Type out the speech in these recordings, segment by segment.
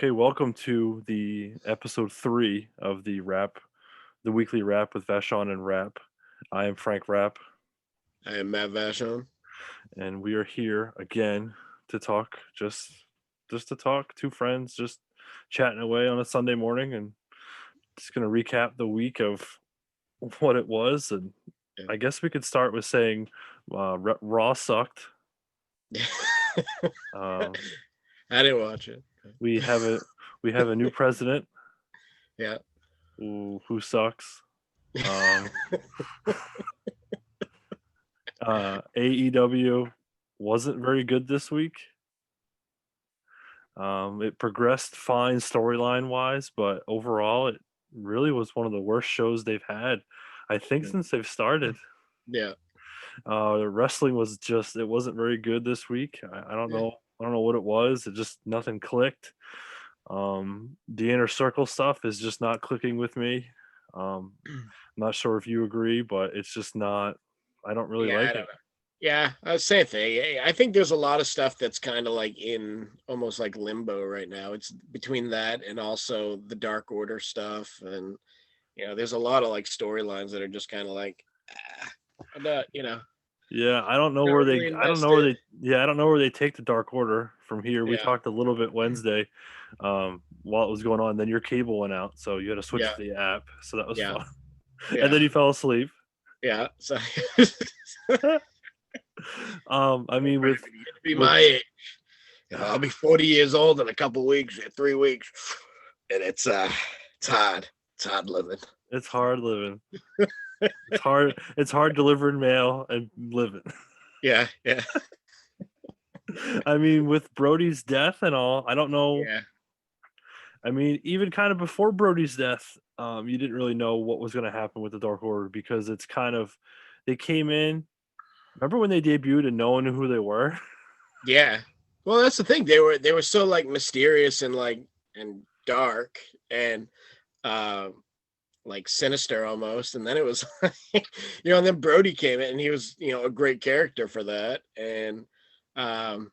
Okay, welcome to the episode 3 of the weekly Rap with Vachon and Rapp. I am Frank Rapp, I am Matt Vachon. and we are here again to talk, just to talk, two friends just chatting away on a Sunday morning, and just gonna recap the week of what it was. And I guess we could start with saying Raw sucked. Yeah. Um, I didn't watch it. we have a we have a new president Yeah. who sucks. Um, AEW wasn't very good this week. It progressed fine storyline wise, but overall, it really was one of the worst shows they've had, I think, since they've started. Yeah. The wrestling was just, it wasn't very good this week. I don't Yeah. know. I don't know what it was. It just, nothing clicked. The inner circle stuff is just not clicking with me. I'm not sure if you agree, but it's just not, I don't really Yeah. I like don't it. know. Yeah. Same thing. I think there's a lot of stuff that's kind of like in almost like limbo right now. It's between that and also the Dark Order stuff. And, there's a lot of like storylines that are just kind of like, I'm not, Yeah, I don't know not where really I don't know where invested. I don't know where they take the Dark Order from here. We Yeah. talked a little bit Wednesday, while it was going on. Then your cable went out, so you had to switch Yeah. to the app. So that was Yeah. fun. And Yeah. then you fell asleep. Yeah. So I mean, be with my age. I'll be 40 years old in a couple weeks, 3 weeks, and it's hard. It's hard living. it's hard living. It's hard. It's hard delivering mail and living. Yeah, yeah, I mean, with Brody's death and all, I don't know. yeah, I mean, even kind of before Brody's death, you didn't really know what was going to happen with the Dark Order because it's kind of they came in. Remember when they debuted and no one knew who they were? yeah. Well, that's the thing. They were so like mysterious and like and dark and uh like sinister almost. And then it was and then Brody came in and he was, a great character for that. And um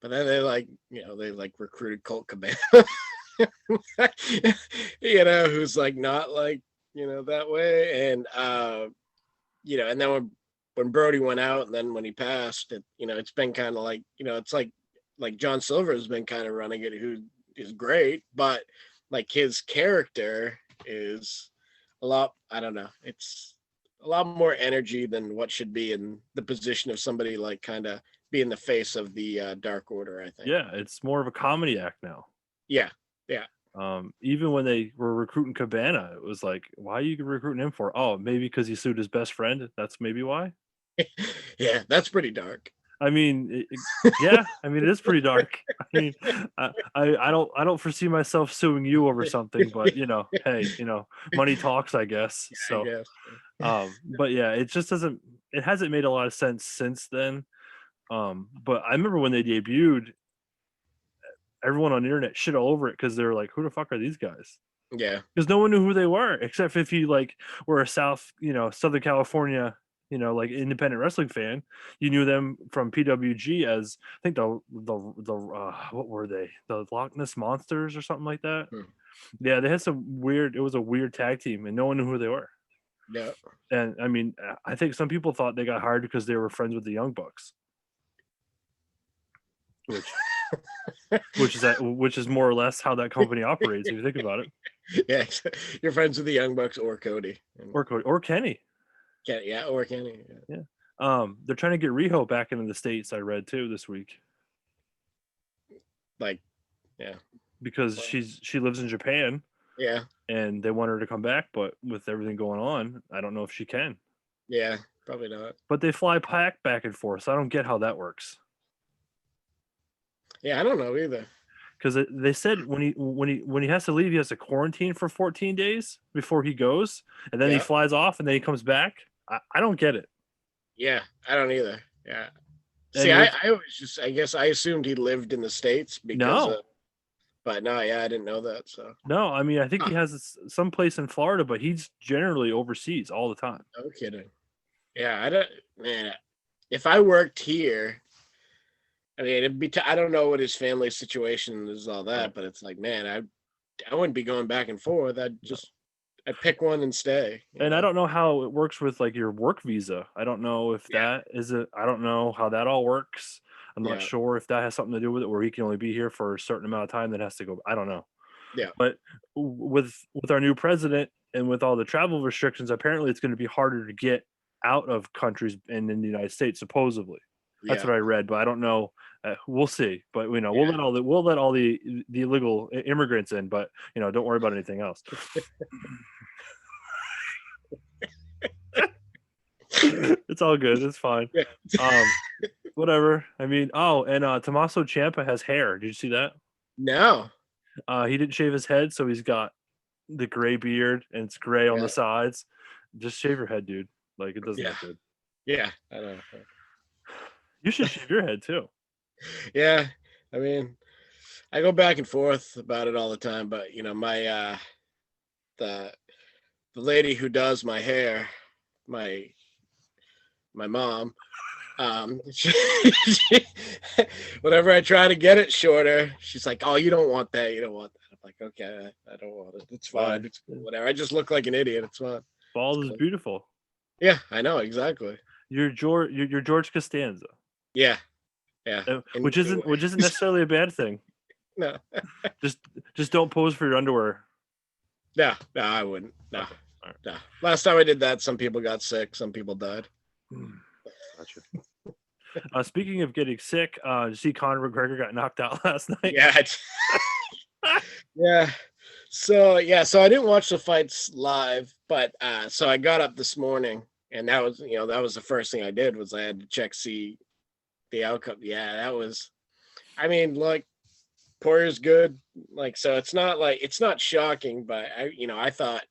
but then they like recruited Colt Cabana. Who's like not like, that way. And and then when Brody went out and then when he passed, it's been kind of like, it's like John Silver has been kind of running it, who is great, but like his character is a lot, I don't know, it's a lot more energy than what should be in the position of somebody like kind of being the face of the Dark Order, I think. Yeah, it's more of a comedy act now. Yeah. Yeah. Even when they were recruiting Cabana, it was like, why are you recruiting him for? Oh, maybe because he sued his best friend. That's maybe why. Yeah, that's pretty dark. I mean, yeah, I mean it is pretty dark. I mean, I don't foresee myself suing you over something, but hey, money talks, I guess. I So, guess. but yeah, it just doesn't. It hasn't made a lot of sense since then. But I remember when they debuted, everyone on the internet shit all over it because they were like, "Who the fuck are these guys?" Yeah. Because no one knew who they were, except if you like were a Southern California, like independent wrestling fan. You knew them from PWG as I think the what were they? The Loch Ness Monsters or something like that. Hmm. Yeah, they had some weird. It was a weird tag team, and no one knew who they were. Yeah. And I mean, I think some people thought they got hired because they were friends with the Young Bucks, which which is more or less how that company operates if you think about it. Yeah. You're friends with the Young Bucks or Cody. Or Cody or Kenny. Yeah, or Kenny. Yeah. They're trying to get Riho back into the States, I read too this week. Like, yeah. Because Well, she lives in Japan yeah. and they want her to come back, but with everything going on, I don't know if she can. Yeah. Probably not. But they fly back and forth, so I don't get how that works. Yeah, I don't know either. Because they said when he has to leave, he has to quarantine for 14 days before he goes, and then he Yeah. flies off and then he comes back. I don't get it. Yeah, I don't either. Yeah. See, And I was just, I guess I assumed he lived in the States because no, but no, yeah, I didn't know that. So, no, I mean I think huh, he has some place in Florida, but he's generally overseas all the time. no kidding. Yeah, I don't, man, if I worked here, I mean, I don't know what his family situation is, all Right. that, but it's like, man, I wouldn't be going back and forth. I'd pick one and stay. You And I know? don't know how it works with like your work visa. I don't know if Yeah, that is it. I don't know how that all works. I'm not yeah, sure if that has something to do with it, where he can only be here for a certain amount of time, then has to go. I don't know. yeah, But with our new president and with all the travel restrictions, apparently it's going to be harder to get out of countries and in the United States. Supposedly, that's yeah, what I read, but I don't know. We'll see. But we'll yeah. let all the illegal immigrants in. But don't worry about anything else. It's all good. It's fine. Yeah. Um, whatever. I mean, and Tommaso Ciampa has hair. Did you see that? No. He didn't shave his head, so he's got the gray beard and it's gray on Yeah, the sides. Just shave your head, dude. Like it doesn't yeah, look good. yeah. I know. You should shave your head too. Yeah, I mean, I go back and forth about it all the time, but my the the lady who does my hair, my my mom, she, whenever I try to get it shorter, she's like, "Oh, you don't want that. You don't want that." I'm like, "Okay, I don't want it. It's Why? fine. It's cool, whatever. I just look like an idiot. It's fine. It's Bald is cool." beautiful. Yeah, I know exactly. You're George Costanza, Yeah, yeah. In which many isn't ways. necessarily a bad thing. No, Just just don't pose for your underwear. no, no. I wouldn't. No, Okay, all right. no. Last time I did that, some people got sick. Some people died. Gotcha. Speaking of getting sick, did you see Conor McGregor got knocked out last night? Yeah, yeah. So I didn't watch the fights live, but so I got up this morning, and that was the first thing I did was I had to see the outcome. Yeah, that was. I mean, like Poirier's good, like so it's not shocking, but I thought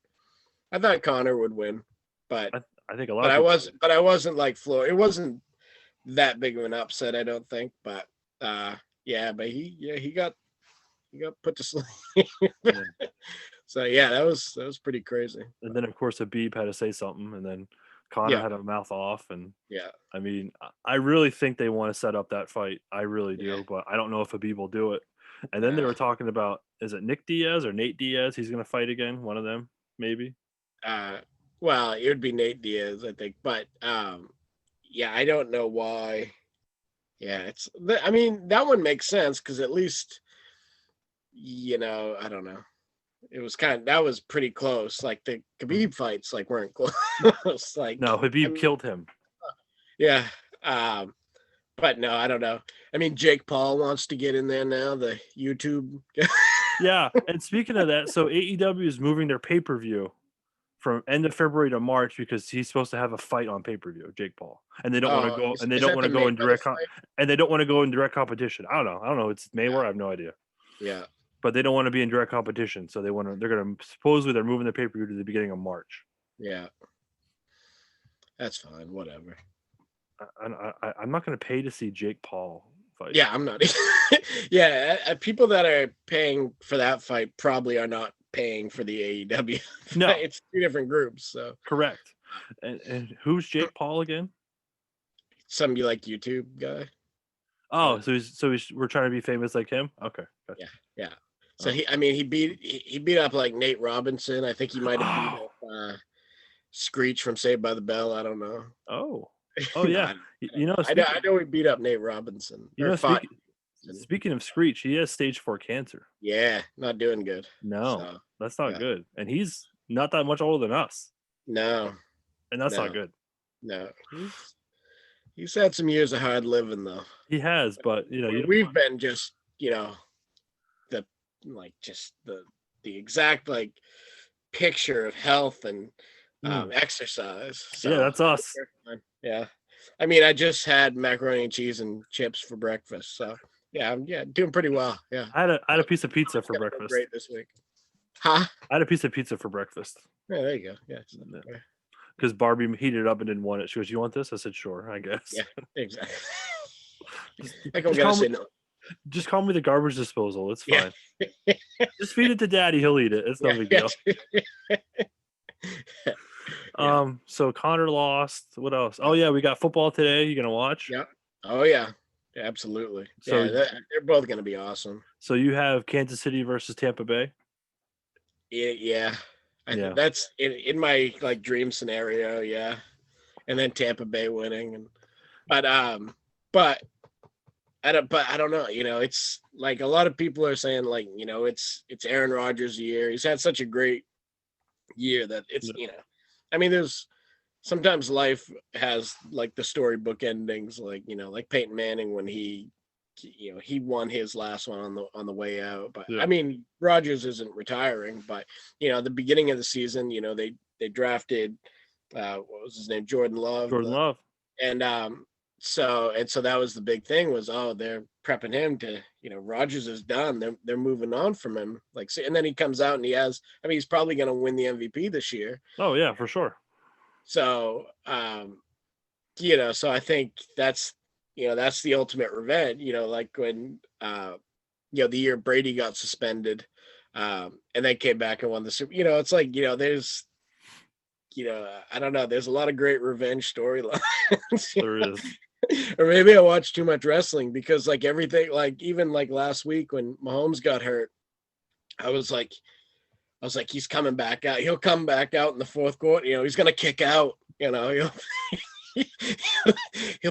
Connor would win, but I think a lot of people did. I wasn't like Floyd. It wasn't that big of an upset, I don't think, but yeah, but he got put to sleep. Yeah. So yeah, that was pretty crazy. And then of course Habib had to say something, and then Connor Yeah, had a mouth off, and yeah, I mean, I really think they want to set up that fight. I really yeah, do, but I don't know if Habib will do it. And then they yeah. were talking about, is it Nick Diaz or Nate Diaz? He's going to fight again, one of them, maybe. Uh, well, it would be Nate Diaz, I think, but yeah, I don't know why. Yeah, I mean, that one makes sense because at least I don't know. It was that was pretty close. Like the Mhm. Khabib fights, like weren't close. Like, No, I Habib mean, killed him. yeah. But no, I don't know. I mean, Jake Paul wants to get in there now. The YouTube. Yeah, and speaking of that, so AEW is moving their pay per view from end of February to March because he's supposed to have a fight on pay per view, Jake Paul, and they don't want to Oh, go, and they is don't that want the to go in Mayweather direct, fight? and they don't want to go in direct competition. I don't know. It's Mayweather. I have no idea. Yeah, But they don't want to be in direct competition, so they're going to supposedly they're moving the pay per view to the beginning of March. yeah. That's fine. Whatever. I'm not going to pay to see Jake Paul fight. Yeah, I'm not. Yeah, people that are paying for that fight probably are not paying for the AEW. No, It's two different groups. So correct. And who's Jake Paul again? some you like YouTube guy. Oh, Uh, so we're trying to be famous like him. Okay, gotcha. yeah, yeah. So Oh. I mean, he beat up like Nate Robinson. I think he might have beat Oh, up Screech from Saved by the Bell. I don't know. oh, oh No, yeah. I don't know. I know he beat up Nate Robinson or fought. speaking of Screech, he has stage 4 cancer. Yeah, not doing good. No, So that's not yeah, good. And he's not that much older than us, no, and that's not no, good. no. He's had some years of hard living though. He has, but you don't We've want. been just the just the exact like picture of health and Mm, exercise. yeah, So that's us. yeah, I mean, I just had macaroni and cheese and chips for breakfast. So yeah, I'm doing pretty well. Yeah, I had a it's piece of pizza for gonna go breakfast. great this week. Huh? I had a piece of pizza for breakfast. Yeah, there you go. Yeah, Because Barbie heated it up and didn't want it. She goes, "You want this?" I said, "Sure, I guess." yeah, exactly. just, Like I'm just gonna call me, say no. just call me the garbage disposal. It's Yeah, fine. Just feed it to Daddy. He'll eat it. It's no yeah, big yeah, deal. yeah, So Connor lost. What else? Oh yeah, we got football today. You gonna watch? yeah. Oh yeah, Absolutely. So Yeah, they're both going to be awesome. so you have Kansas City versus Tampa Bay. Yeah. Yeah. That's in my like dream scenario. Yeah, and then Tampa Bay winning, and but but I don't know. It's like a lot of people are saying like it's Aaron Rodgers' year. He's had such a great year that it's Yeah. I mean, there's sometimes life has like the storybook endings, like like Peyton Manning when he won his last one on the way out. But I Yeah. mean, Rodgers isn't retiring, but the beginning of the season, they drafted what was his name, Jordan Love, Jordan Love. and so that was the big thing was, they're prepping him to, Rodgers is done, they're moving on from him, like, and then he comes out and he's probably going to win the MVP this year. Oh yeah, for sure. So so I think that's the ultimate revenge, like when the year Brady got suspended, and then came back and won the Super. It's like, there's I don't know, there's a lot of great revenge storylines. There is. Or maybe I watch too much wrestling, because like everything, like even like last week when Mahomes got hurt, I was like he's coming back out. He'll come back out in the fourth quarter. He's gonna kick out. He'll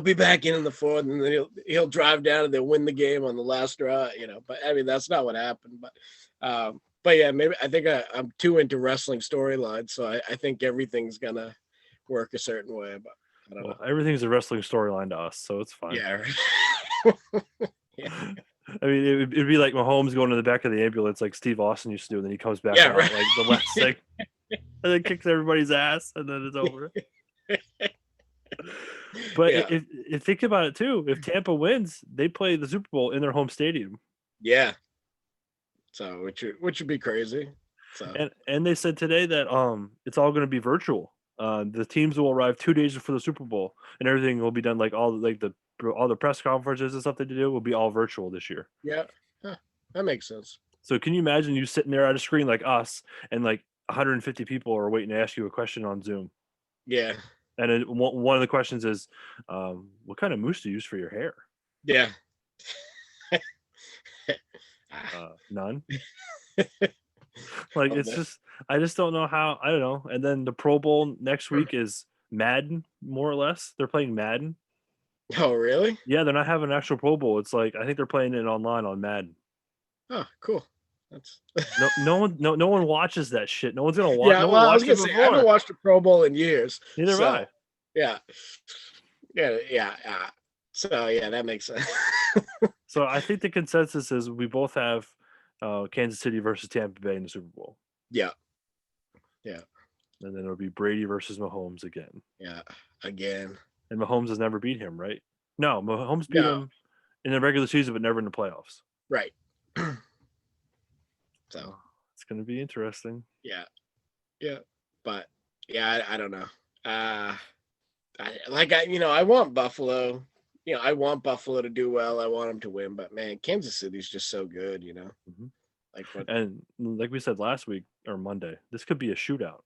be back in the fourth, and then he'll drive down and they'll win the game on the last draw. But I mean, that's not what happened. But yeah, maybe I think I'm too into wrestling storylines, so I think everything's gonna work a certain way. But I don't Well, know. everything's a wrestling storyline to us, so it's fine. Yeah. Yeah. I mean, it'd be like Mahomes going to the back of the ambulance like Steve Austin used to do, and then he comes back Yeah. out Right. like the last thing, and then kicks everybody's ass, and then it's over. But Yeah. if think about it too, if Tampa wins, they play the Super Bowl in their home stadium. Yeah. So which would be crazy. So And they said today that it's all going to be virtual. The teams will arrive 2 days before the Super Bowl, and everything will be done like all the press conferences and stuff that they do will be all virtual this year. yeah, huh, that makes sense. So can you imagine you sitting there at a screen like us, and like 150 people are waiting to ask you a question on Zoom? Yeah. And one of the questions is, what kind of mousse do you use for your hair? Yeah. None. Like Oh, it's just, I just don't know how. I don't know. And then the Pro Bowl next week is Madden, more or less. They're playing Madden. oh, really? Yeah, they're not having an actual Pro Bowl. It's like I think they're playing it online on Madden. Oh, cool. That's No one watches that shit. No one's gonna watch. yeah. No one Well, I was watched it gonna say I haven't before. watched a Pro Bowl in years. Neither have So I. yeah, yeah. So yeah, that makes sense. So I think the consensus is we both have Kansas City versus Tampa Bay in the Super Bowl, Yeah. Yeah. and then it'll be Brady versus Mahomes again. Yeah. Again. And Mahomes has never beat him, right? No, Mahomes beat No. him in the regular season, but never in the playoffs. Right. So It's going to be interesting. yeah. Yeah. But yeah, I don't know. I want Buffalo. I want Buffalo to do well. I want them to win. But man, Kansas City's just so good. Mhm. Like what? And like we said last week or Monday, this could be a shootout.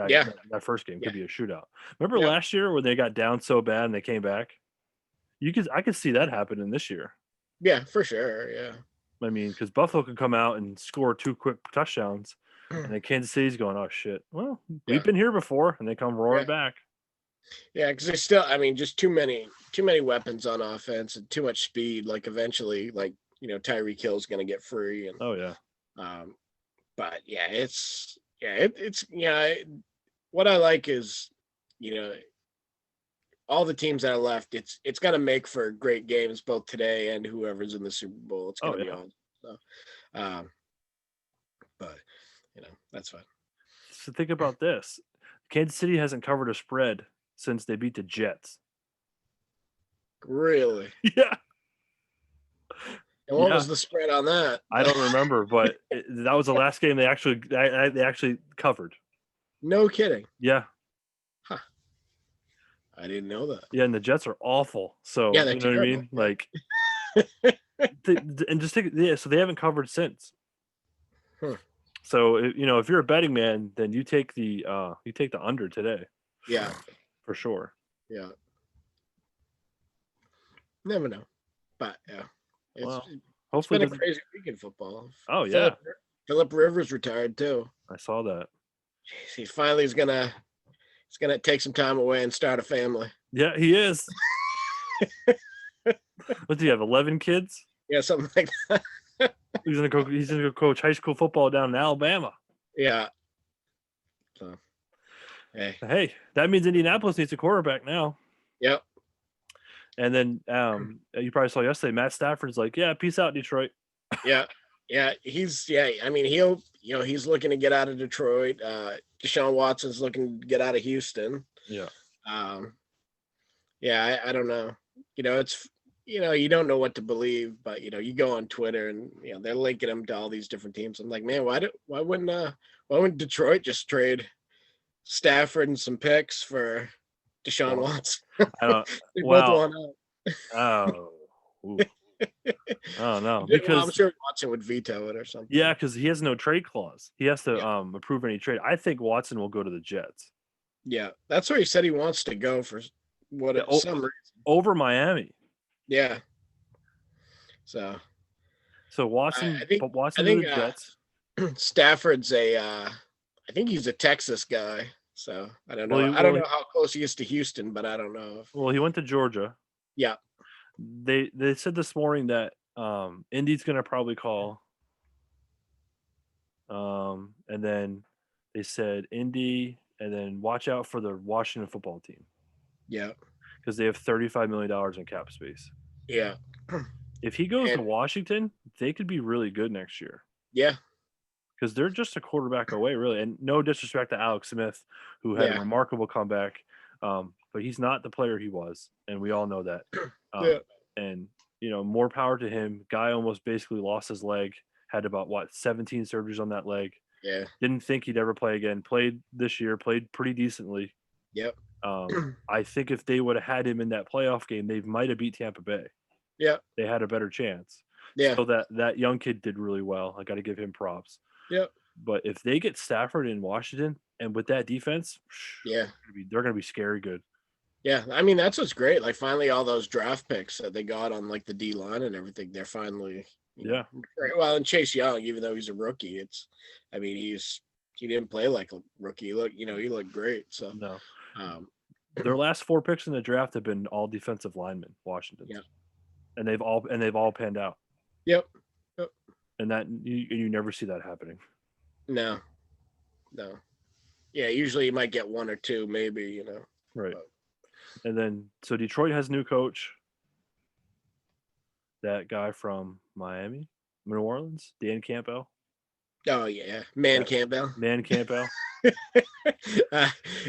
Yeah. That first game Yeah. could be a shootout. Remember Yep. last year when they got down so bad and they came back? I could see that happening this year. Yeah, for sure. Yeah. I mean, because Buffalo could come out and score 2 quick touchdowns, and then Kansas City's going, "Oh shit! Well, Yeah. we've been here before," and they come roaring Yeah. back. Yeah, because there's still, I mean, just too many weapons on offense and too much speed. Like eventually, like Tyreek Hill's going to get free, and Oh yeah, but yeah, what I like is all the teams that are left. It's going to make for great games both today and whoever's in the Super Bowl. It's going to be yeah. on. So, um, but that's fine. So think about this: Kansas City hasn't covered a spread since they beat the Jets. Really? Yeah, And what Yeah. was the spread on that? I don't remember, but that was the last game they actually covered. No kidding. Yeah, I didn't know that. yeah, and the Jets are awful. So Yeah, they're you know what I mean? terrible. Like, and just think, yeah. So they haven't covered since. Huh. So if you're a betting man, then you take the under today. Yeah. For sure. Yeah. Never know. But yeah, it's Well, it's hopefully been it a doesn't. crazy week in football. Oh yeah, Philip Rivers retired too. I saw that. Jeez, he finally is gonna take some time away and start a family. Yeah, he is. What do you have? 11 kids? Yeah, something like that. He's gonna go. He's gonna go coach high school football down in Alabama. Yeah. So hey, Hey, that means Indianapolis needs a quarterback now. yep. And then you probably saw yesterday, Matt Stafford's like, "Yeah, peace out, Detroit." Yeah. Yeah. I mean, he's looking to get out of Detroit. Deshaun Watson's looking to get out of Houston. Yeah, Um, yeah, I don't know. It's you don't know what to believe, but you go on Twitter and they're linking him to all these different teams. I'm like, man, why wouldn't Detroit just trade Stafford and some picks for Deshaun well, Watson? I don't. They both Wow. want Oh, ooh. I don't know Well, I'm because sure Watson would veto it or something. yeah, because he has no trade clause. He has to Yeah, approve any trade. I think Watson will go to the Jets. yeah, that's where he said he wants to go for Yeah, some reason. over Miami. Yeah, so So I think I Watson to the think Jets. Stafford's I think he's a Texas guy. So I don't Well, know. he, I don't well, he, know how close he is to Houston, but I don't know if. well, he went to Georgia. Yeah, They said this morning that Indy's going to probably call. And then they said Indy, and then watch out for the Washington football team yeah, because they have $35 million in cap space. yeah, If he goes to and Washington, they could be really good next year yeah, because they're just a quarterback away, really. And no disrespect to Alex Smith, who had a yeah, remarkable comeback, but he's not the player he was, and we all know that. yeah, And more power to him. Guy almost basically lost his leg. Had about 17 surgeries on that leg. yeah, Didn't think he'd ever play again. Played this year. Played pretty decently. yep, I think if they would have had him in that playoff game, they might have beat Tampa Bay. yeah, They had a better chance. yeah, So that young kid did really well. I got to give him props. yep, But if they get Stafford in Washington and with that defense, yeah. they're going to be scary good. Yeah, I mean that's what's great. Like finally, all those draft picks that they got on like the D line and everything, they're finally, Yeah. great. Well, and Chase Young, even though he's a rookie, I mean, he didn't play like a rookie. He looked great. So, No. um, Their last 4 picks in the draft have been all defensive linemen, Washington's. yeah, And they've all panned out. yep, yep. And that you never see that happening. No, yeah. Usually, you might get one or two, maybe. Right. But, And then so Detroit has new coach. That guy from Miami, New Orleans, Dan Campbell. oh yeah, Man Campbell. Man Campbell.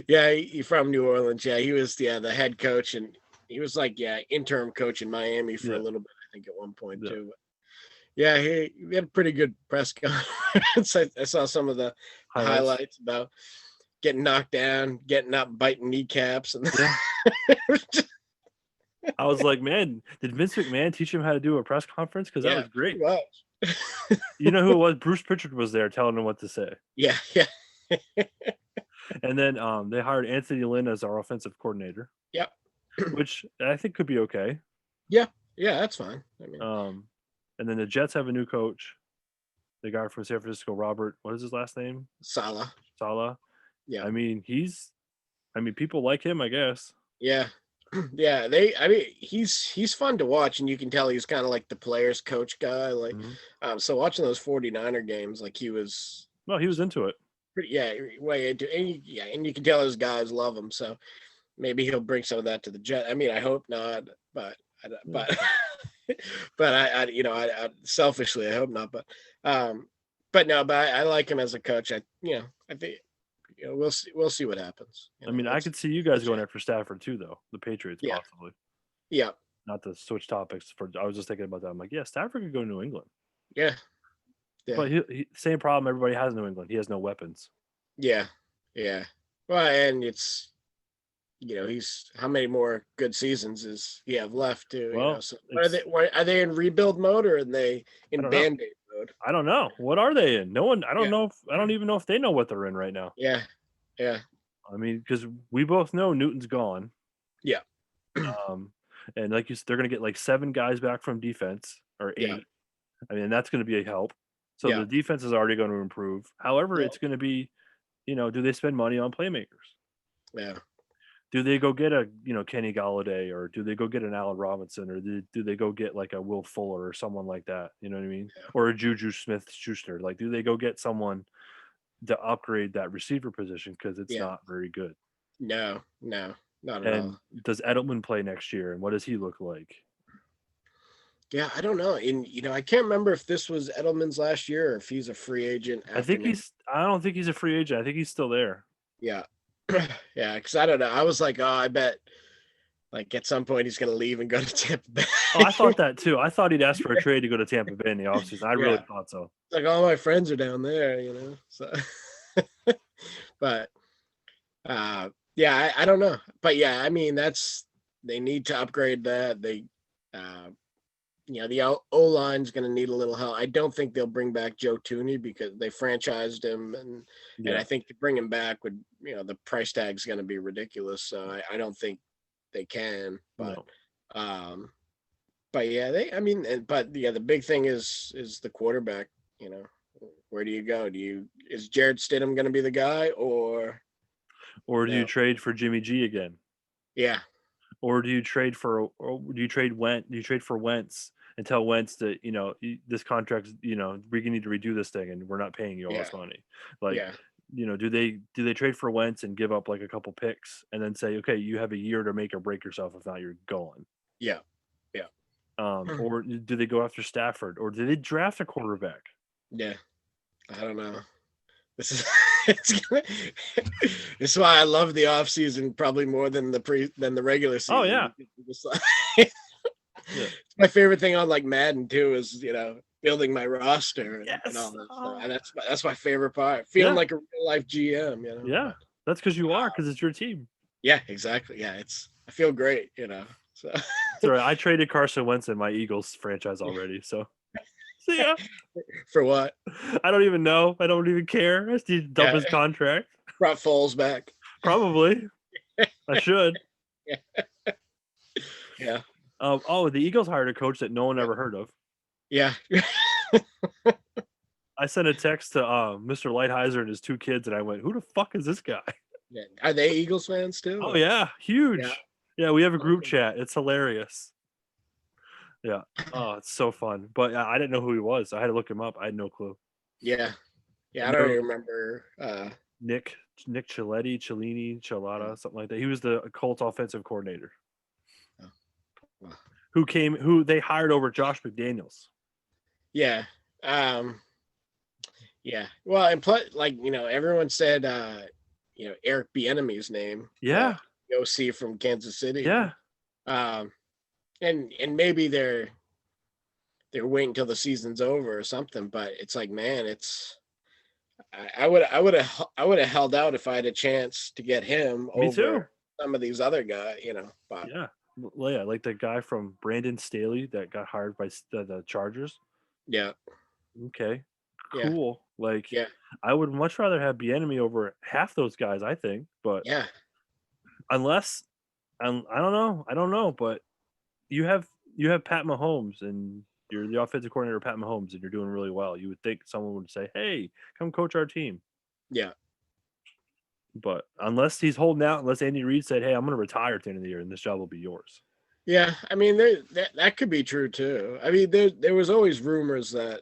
Yeah, he from New Orleans. Yeah, he was the head coach, and he was like interim coach in Miami for Yeah. a little bit. I think at one point Yeah. too. But yeah, he had a pretty good press conference. I saw some of the highlights about getting knocked down, getting up, biting kneecaps, and Yeah. I was like, man, did Vince McMahon teach him how to do a press conference? Because that was great. Wow. You know who it was? Bruce Pritchard was there telling him what to say. Yeah. And then they hired Anthony Lynn as our offensive coordinator. Yep. Which I think could be okay. Yeah, that's fine. I mean, and then the Jets have a new coach. The guy from San Francisco, Robert, what is his last name? Saleh. Yeah. I mean, people like him, I guess. Yeah. Yeah, he's fun to watch, and you can tell he's kind of like the players coach guy. Like, so watching those 49er games, like he was into it. Pretty, way into, and you can tell his guys love him. So maybe he'll bring some of that to the Jet. I mean, I hope not, but I selfishly I hope not, but I like him as a coach. I think. We'll see what happens. I mean, I could see you guys going after Stafford too, though. The Patriots, possibly. Yeah. Not to switch topics. I was just thinking about that. I'm like, yeah, Stafford could go to New England. Yeah. But same problem everybody has in New England. He has no weapons. Yeah. Well, and it's he's how many more good seasons does he have left to? Well, so are they in rebuild mode or are they in Band-Aid mode? I don't know. What are they in? No one. I don't know. I don't even know if they know what they're in right now. Yeah. I mean, because we both know Newton's gone. Yeah. And like you said, they're going to get like 7 guys back from defense or Yeah. 8. I mean, that's going to be a help. So Yeah. the defense is already going to improve. However, Yeah. it's going to be, do they spend money on playmakers? Yeah. Do they go get a Kenny Galladay, or do they go get an Allen Robinson, or do they go get like a Will Fuller or someone like that? You know what I mean? Yeah. Or a Juju Smith Schuster? Like, do they go get someone to upgrade that receiver position because it's Yeah. not very good? No, no, not at all. And does Edelman play next year? And what does he look like? Yeah, I don't know. And I can't remember if this was Edelman's last year or if he's a free agent I after think next. I don't think he's a free agent. I think he's still there. Yeah. Yeah, because I don't know. I was like, oh, I bet like at some point he's gonna leave and go to Tampa Bay. Oh, I thought that too. I thought he'd ask for a trade to go to Tampa Bay in the offseason. I really Yeah. thought so. Like all my friends are down there, So but yeah, I don't know. But yeah, I mean they need to upgrade that. They the O line's going to need a little help. I don't think they'll bring back Joe Tooney because they franchised him, and I think to bring him back would the price tag's going to be ridiculous. So I don't think they can. But No. but yeah, the big thing is the quarterback. Where do you go? Is Jared Stidham going to be the guy, or do you trade for Jimmy G again? Yeah. Or do you trade for Wentz and tell Wentz that this contract, we need to redo this thing and we're not paying you all this money? Like, Yeah. Do they trade for Wentz and give up like a couple picks and then say, okay, you have a year to make or break yourself, if not you're going? Yeah. Yeah. Or do they go after Stafford, or do they draft a quarterback? Yeah. I don't know. This is this is why I love the off season probably more than the regular season. Oh yeah. Yeah. My favorite thing on like Madden too is building my roster and all that stuff. And that's my favorite part. Feeling like a real life GM. Yeah, that's because you are, because it's your team. Yeah, exactly. Yeah, I feel great. So sorry, I traded Carson Wentz in my Eagles franchise already. So. See ya. For what? I don't even know. I don't even care. I just need to dump his contract. Brought Foles back. Probably. I should. Yeah. The Eagles hired a coach that no one ever heard of. Yeah. I sent a text to Mr. Lighthizer and his 2 kids, and I went, "Who the fuck is this guy?" Yeah. Are they Eagles fans too? Oh yeah, huge. Yeah, we have a group chat. It's hilarious. Yeah. Oh, it's so fun. But I didn't know who he was. I had to look him up. I had no clue. Yeah. Yeah, I don't even remember. Nick Chelada, something like that. He was the Colts offensive coordinator. Oh. Wow. Who they hired over Josh McDaniels. Yeah. Yeah. Well, and plus, everyone said, Eric Bieniemy's name. Yeah. OC from Kansas City. Yeah. And maybe they're waiting until the season's over or something, but it's like, man, I would have held out if I had a chance to get him over some of these other guys, But yeah, like the guy from Brandon Staley that got hired by the Chargers. Yeah. Okay. Cool. Yeah. Like, I would much rather have Bieniemy over half those guys, I think. But yeah, unless I don't know, but you have Pat Mahomes, and you're the offensive coordinator of Pat Mahomes, and you're doing really well. You would think someone would say, "Hey, come coach our team." Yeah. But unless he's holding out, unless Andy Reid said, "Hey, I'm going to retire at the end of the year, and this job will be yours." Yeah, I mean, that could be true too. I mean, there was always rumors that,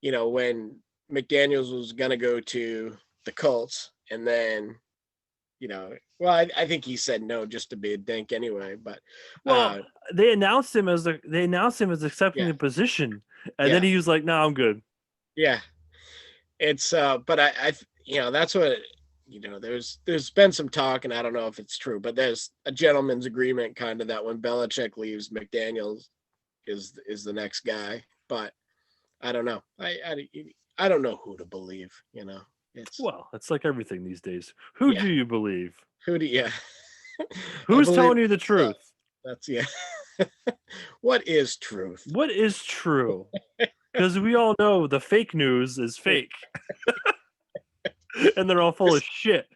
when McDaniels was going to go to the Colts, and then, I think he said no just to be a dink anyway. But they announced him as accepting the position, and then he was like, "No, I'm good." Yeah, it's but I that's what. There's been some talk, and I don't know if it's true, but there's a gentleman's agreement kind of that when Belichick leaves, McDaniels is the next guy. But I don't know. I don't know who to believe. It's like everything these days. Who do you believe? Who's telling you the truth? That's What is truth? What is true? Because we all know the fake news is fake. And they're all full of shit.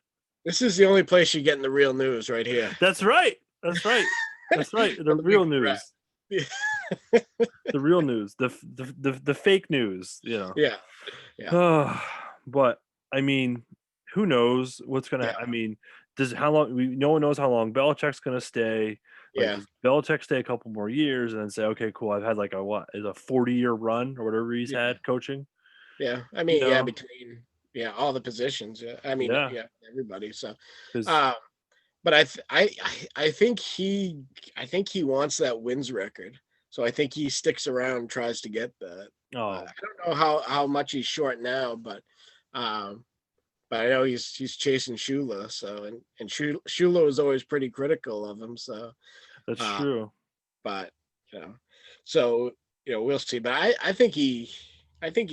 This is the only place you're getting the real news right here. That's right. That's right. That's right. The on the week real of the news. draft. The real news. The fake news. Yeah, yeah, But I mean, who knows what's gonna? yeah, I mean, does how long? No one knows how long Belichick's gonna stay. Like, yeah, does Belichick stay a couple more years and then say, okay, cool, I've had like a what is a 40-year run or whatever he's yeah, had coaching? yeah. I You mean, yeah, know? between all the positions. Yeah, I mean, Yeah, yeah, everybody. So, because uh, but I think I think he wants that wins record. So I think he sticks around and tries to get that. oh, I don't know how much he's short now, um, but I know he's chasing Shula. So and Shula was always pretty critical of him. So, that's uh, true. but you know, so we'll see. But I think he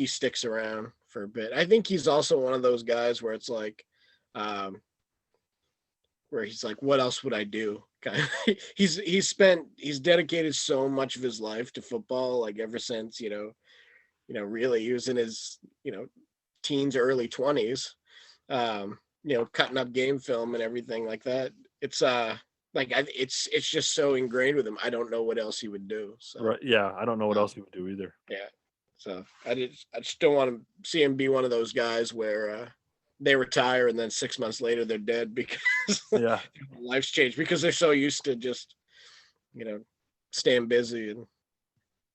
sticks around for a bit. I think he's also one of those guys where it's like, um, where he's like, what else would I do? Kind of, he's dedicated so much of his life to football, like ever since really he was in his teens, early 20s, cutting up game film and everything like that. It's it's just so ingrained with him. I don't know what else he would do. So Right? Yeah, I don't know what um, else he would do either. yeah, so I just don't want to see him be one of those guys where they retire and then 6 months later they're dead because Yeah, life's changed because they're so used to just you know staying busy. And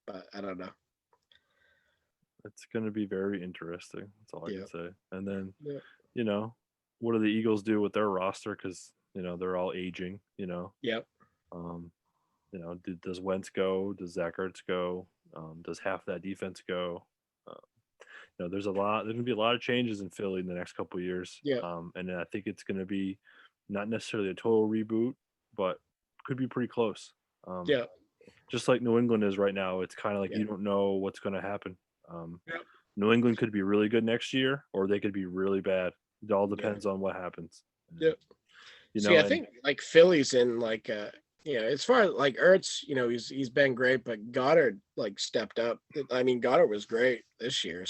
but I don't know. it's gonna be very interesting. That's all I can Yeah, say. And then, yeah, you know, what do the Eagles do with their roster? Because they're all aging. yeah, Um, does Wentz go? Does Zach Ertz go? Does half that defense go? Uh, there's a lot. There's gonna be a lot of changes in Philly in the next couple of years. yeah, And I think it's gonna be not necessarily a total reboot, but could be pretty close. Um, yeah, just like New England is right now, it's kind of like yeah, you don't know what's gonna happen. Um, yeah, New England could be really good next year, or they could be really bad. It all yeah, depends on what happens. yeah. And, See, I and think like Philly's in like as far as like Ertz, he's been great, but Goddard like stepped up. I mean, Goddard was great this year,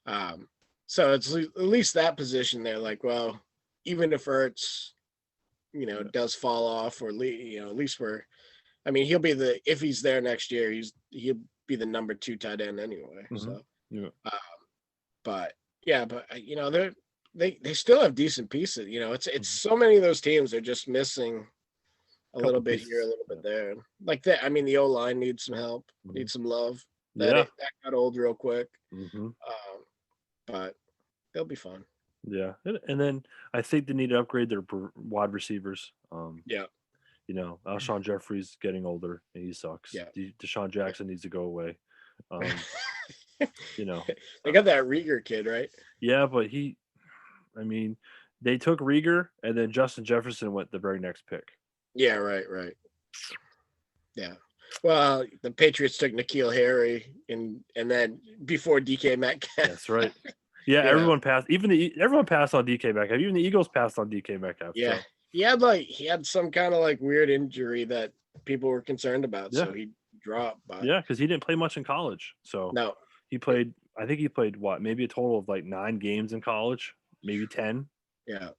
um, so it's at least that position there. Like, well, even if Ertz, yeah, does fall off, or at least we're. I mean, he'll be if he's there next year, he'll be the number 2 tight end anyway. hmm So, yeah, um, but yeah, but they still have decent pieces. It's mhm. so many of those teams are just missing a little Couple bit here, a pieces. little Yeah. bit there. Like that, I mean, the O line needs some help, Mhm. needs some love. Yeah. That got old real quick, hmm um, but they'll be fine. Yeah. And then I think they need to upgrade their wide receivers. Yeah, Alshon Jeffrey's getting older and he sucks. yeah, Deshaun yeah. Jackson needs to go away. Um, you know, They uh, got that Rieger kid, right? yeah, but I mean, they took Rieger and then Justin Jefferson went the very next pick. Yeah, right, right. Yeah. Well, the Patriots took N'Keal Harry, and then before DK Metcalf. That's right. Yeah, you know, everyone passed. Everyone passed on DK Metcalf. Even the Eagles passed on DK Metcalf. yeah, So he had some kind of like weird injury that people were concerned about, yeah, so he dropped. But yeah, because he didn't play much in college. So no, he played. I think he played what, maybe a total of like 9 games in college, maybe 10, yeah,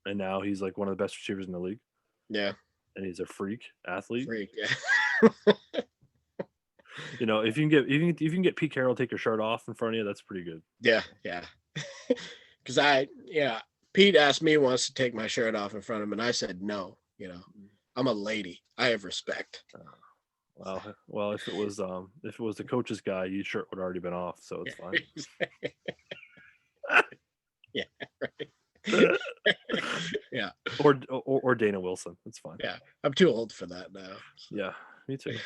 and now he's like one of the best receivers in the league, yeah, and he's a freak athlete. freak, yeah, If you can get Pete Carroll to take your shirt off in front of you, that's pretty good. yeah, yeah. Because Pete asked me once to take my shirt off in front of him, and I said no. I'm a lady. I have respect. Well, if it was the coach's guy, your shirt would have already been off, so it's fine. Yeah, right. Yeah, or Dana Wilson, it's fine. yeah. I'm too old for that now. So. Yeah, me too.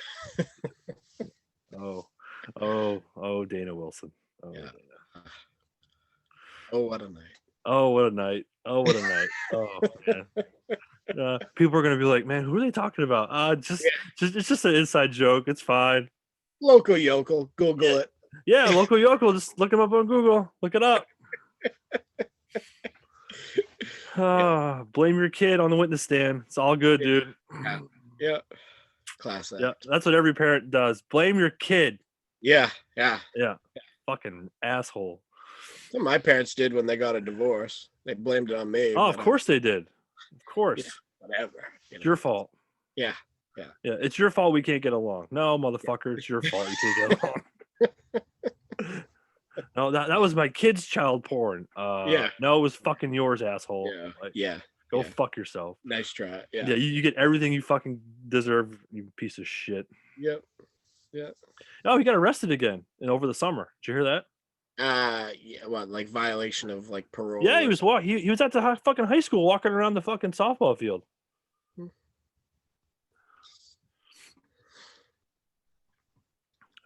Oh, Dana Wilson. Oh, Yeah. Dana. Oh, what a night. Oh, what a night. Oh, what a night. Oh, man. People are gonna be like, man, who are they talking about? Yeah. It's just an inside joke. It's fine. Local yokel. Google it. Yeah, local yokel. Just look him up on Google. Look it up. Yeah. Blame your kid on the witness stand. It's all good, Yeah. dude. Yeah. Yeah. Class Yeah, act. that's what every parent does. Blame your kid. Yeah. Yeah. Yeah, fucking asshole. What my parents did when they got a divorce. They blamed it on me. Oh, of But course they did. Of yeah, course, whatever. it's your fault. Yeah. Yeah, it's your fault we can't get along. No, motherfucker, it's your fault you can't get along. No, that was my kid's child porn. Yeah. No, it was fucking yours, asshole. Yeah. Like, Yeah. go Yeah. fuck yourself. Nice try. Yeah. Yeah, you get everything you fucking deserve, you piece of shit. Yep. Yeah. Oh, he got arrested again and over the summer. Did you hear that? Yeah. What, like violation of like Yeah, parole he or was something? he was at the fucking high school walking around the fucking softball field. Hmm.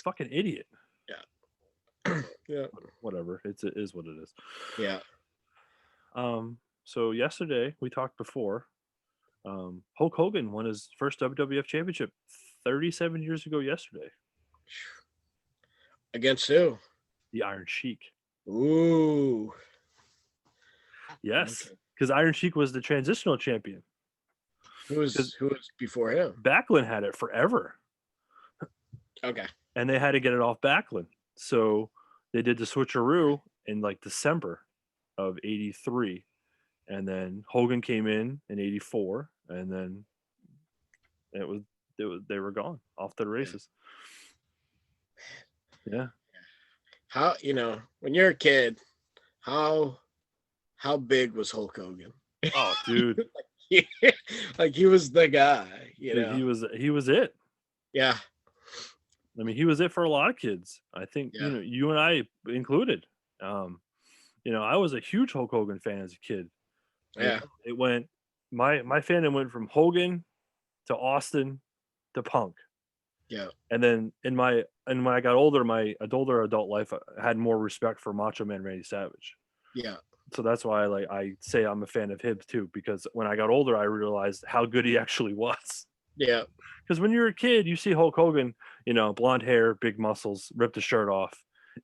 Fucking idiot. Yeah. Yeah. Whatever. It is what it is. Yeah. So yesterday we talked before. Hulk Hogan won his first WWF championship 37 years ago yesterday. Against who? The Iron Sheik. Ooh. Yes, Okay. because Iron Sheik was the transitional champion. Who was before him? Backlund had it forever, Okay. and they had to get it off Backlund. So they did the switcheroo in like December of '83, and then Hogan came in '84, and then they were gone off to the races. Yeah. How, when you're a kid, how big was Hulk Hogan? Oh, dude. Like he was the guy, Dude, he was it. Yeah. I mean, he was it for a lot of kids. I think, Yeah. you and I included. I was a huge Hulk Hogan fan as a kid. Yeah. It went my fandom went from Hogan to Austin to Punk. Yeah. And then when I got older, my adult life, I had more respect for Macho Man Randy Savage. Yeah. So that's why I say I'm a fan of him too, because when I got older, I realized how good he actually was. Yeah. Because when you're a kid, you see Hulk Hogan, blonde hair, big muscles, ripped his shirt off,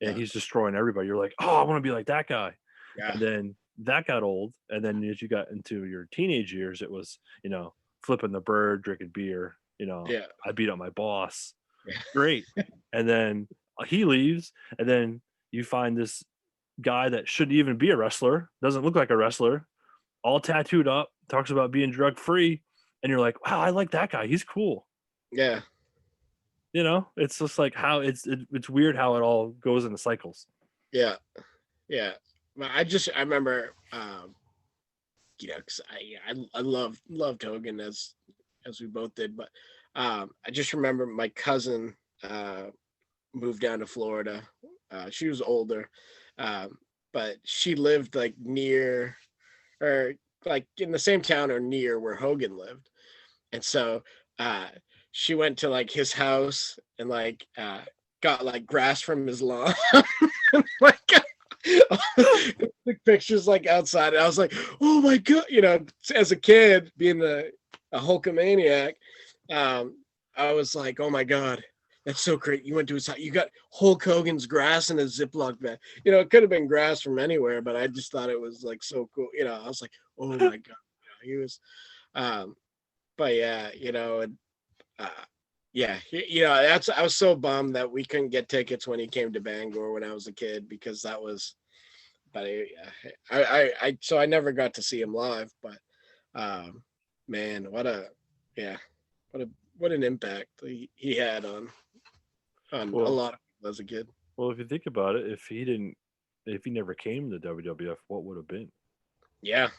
and Yeah. he's destroying everybody. You're like, oh, I want to be like that guy. Yeah. And then that got old. And then as you got into your teenage years, it was, flipping the bird, drinking beer, Yeah. I beat up my boss. Yeah. Great. And then he leaves, and then you find this guy that shouldn't even be a wrestler, doesn't look like a wrestler, all tattooed up, talks about being drug free, and you're like, wow, I like that guy. He's cool. Yeah. It's just like how it's weird how it all goes in the cycles. Yeah. Yeah. I remember, because I loved Hogan as we both did, but I just remember my cousin moved down to Florida. She was older, but she lived like near, or like in the same town or near where Hogan lived, and so she went to like his house and like got like grass from his lawn. Like pictures like outside, and I was like, oh my god, as a kid being a Hulkamaniac, I was like, oh my god, that's so great. You went to his house, you got Hulk Hogan's grass in a Ziploc bag. It could have been grass from anywhere, but I just thought it was like so cool. I was like, oh my god, he was but yeah, and yeah, that's, I was so bummed that we couldn't get tickets when he came to Bangor when I was a kid, because that was, but so I never got to see him live, but man, what an impact he had on a lot of people as a kid. Well, if you think about it, if he never came to WWF, what would have been? Yeah.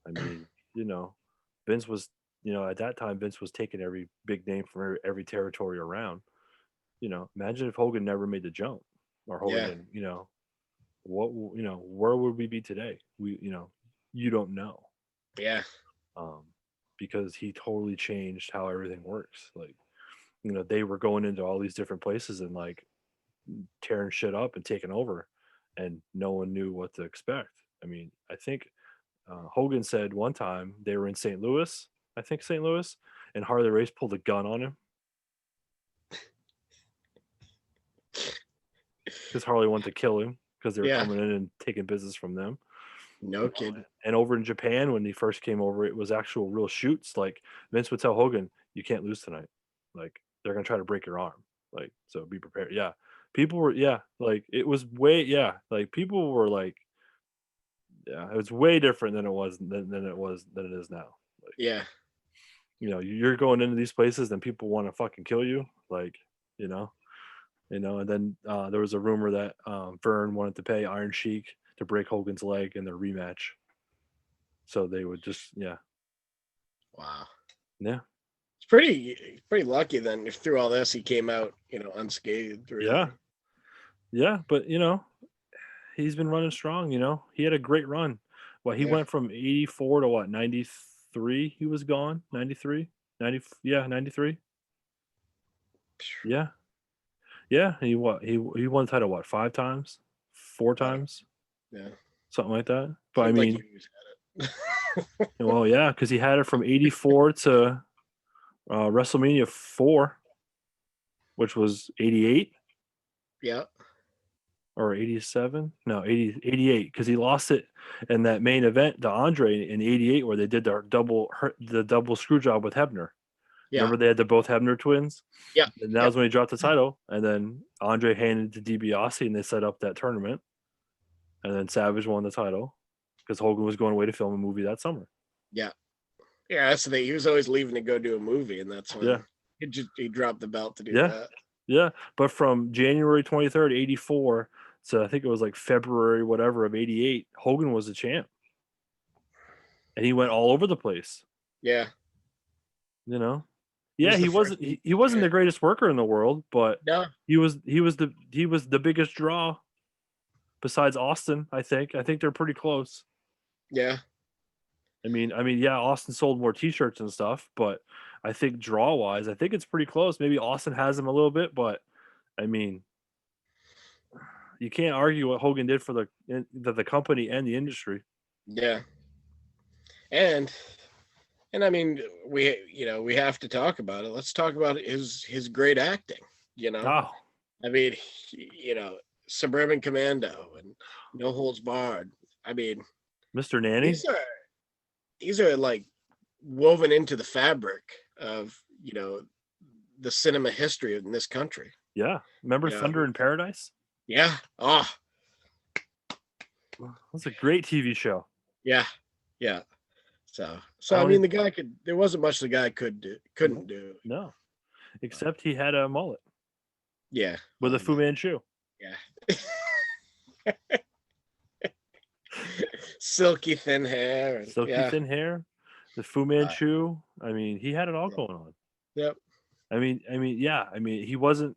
I mean, Vince was, at that time, Vince was taking every big name from every territory around. Imagine if Hogan never made the jump, or Hogan, Yeah. where would we be today? You don't know. Yeah. Because he totally changed how everything works. Like, they were going into all these different places and like tearing shit up and taking over, and no one knew what to expect. I mean, I think Hogan said one time they were in St. Louis, and Harley Race pulled a gun on him because Harley wanted to kill him because they were Yeah. coming in and taking business from them. No kidding. And over in Japan, when he first came over, it was actual real shoots. Like Vince would tell Hogan, "You can't lose tonight. Like they're gonna try to break your arm. Like so, be prepared." Yeah, people were like it was way like people were like it was way different than it is now. Like, Yeah. you're going into these places and people want to fucking kill you, like, you know, and then there was a rumor that Vern wanted to pay Iron Sheik to break Hogan's leg in their rematch, so they would just Wow. yeah, It's pretty lucky then. If through all this he came out, unscathed, yeah, really. yeah. But he's been running strong. He had a great run. What he Yeah. went from 84 to what 93? He was gone 93, 90. Yeah, 93. Yeah, yeah. He won the title what 5 times, four I don't, times, yeah. something like that. But I Seemed like he mean, always had it. well, yeah, because he had it from 84 to WrestleMania 4, which was 88 Yeah. or 87. No, 88, because he lost it in that main event to Andre in 88 where they did the double screw job with Hebner. Yeah. Remember they had the both Hebner twins? Yeah. And that Yep. was when he dropped the title. And then Andre handed it to DiBiase and they set up that tournament. And then Savage won the title because Hogan was going away to film a movie that summer. Yeah. Yeah. That's the thing. He was always leaving to go do a movie, and that's Yeah. when he dropped the belt to do Yeah. that. Yeah. But from January 23rd, 84 to I think it was like February, whatever, of 88, Hogan was the champ. And he went all over the place. Yeah. You know, He yeah, was the he first. wasn't he wasn't the greatest worker in the world, but No. he was the biggest draw besides Austin. I think they're pretty close. Yeah. I mean, yeah, Austin sold more T-shirts and stuff, but I think draw wise, I think it's pretty close. Maybe Austin has him a little bit, but I mean, you can't argue what Hogan did for the company and the industry. Yeah. And I mean, we have to talk about it. Let's talk about his great acting. You know, Oh, I mean, Suburban Commando and No Holds Barred. I mean, Mr. Nanny, these are like woven into the fabric of the cinema history in this country. yeah. Remember You know, Thunder in Paradise? yeah. Oh, That's a great TV show. yeah, yeah. So I I don't mean, even, the guy could. There wasn't much the guy couldn't do. no, except he had a mullet Yeah. with a Well, Fu yeah. Manchu. Yeah. Silky thin hair. And, Silky yeah. thin hair, the Fu Uh, Manchu. I mean, he had it all yeah. going on. Yep. Yeah. I mean, he wasn't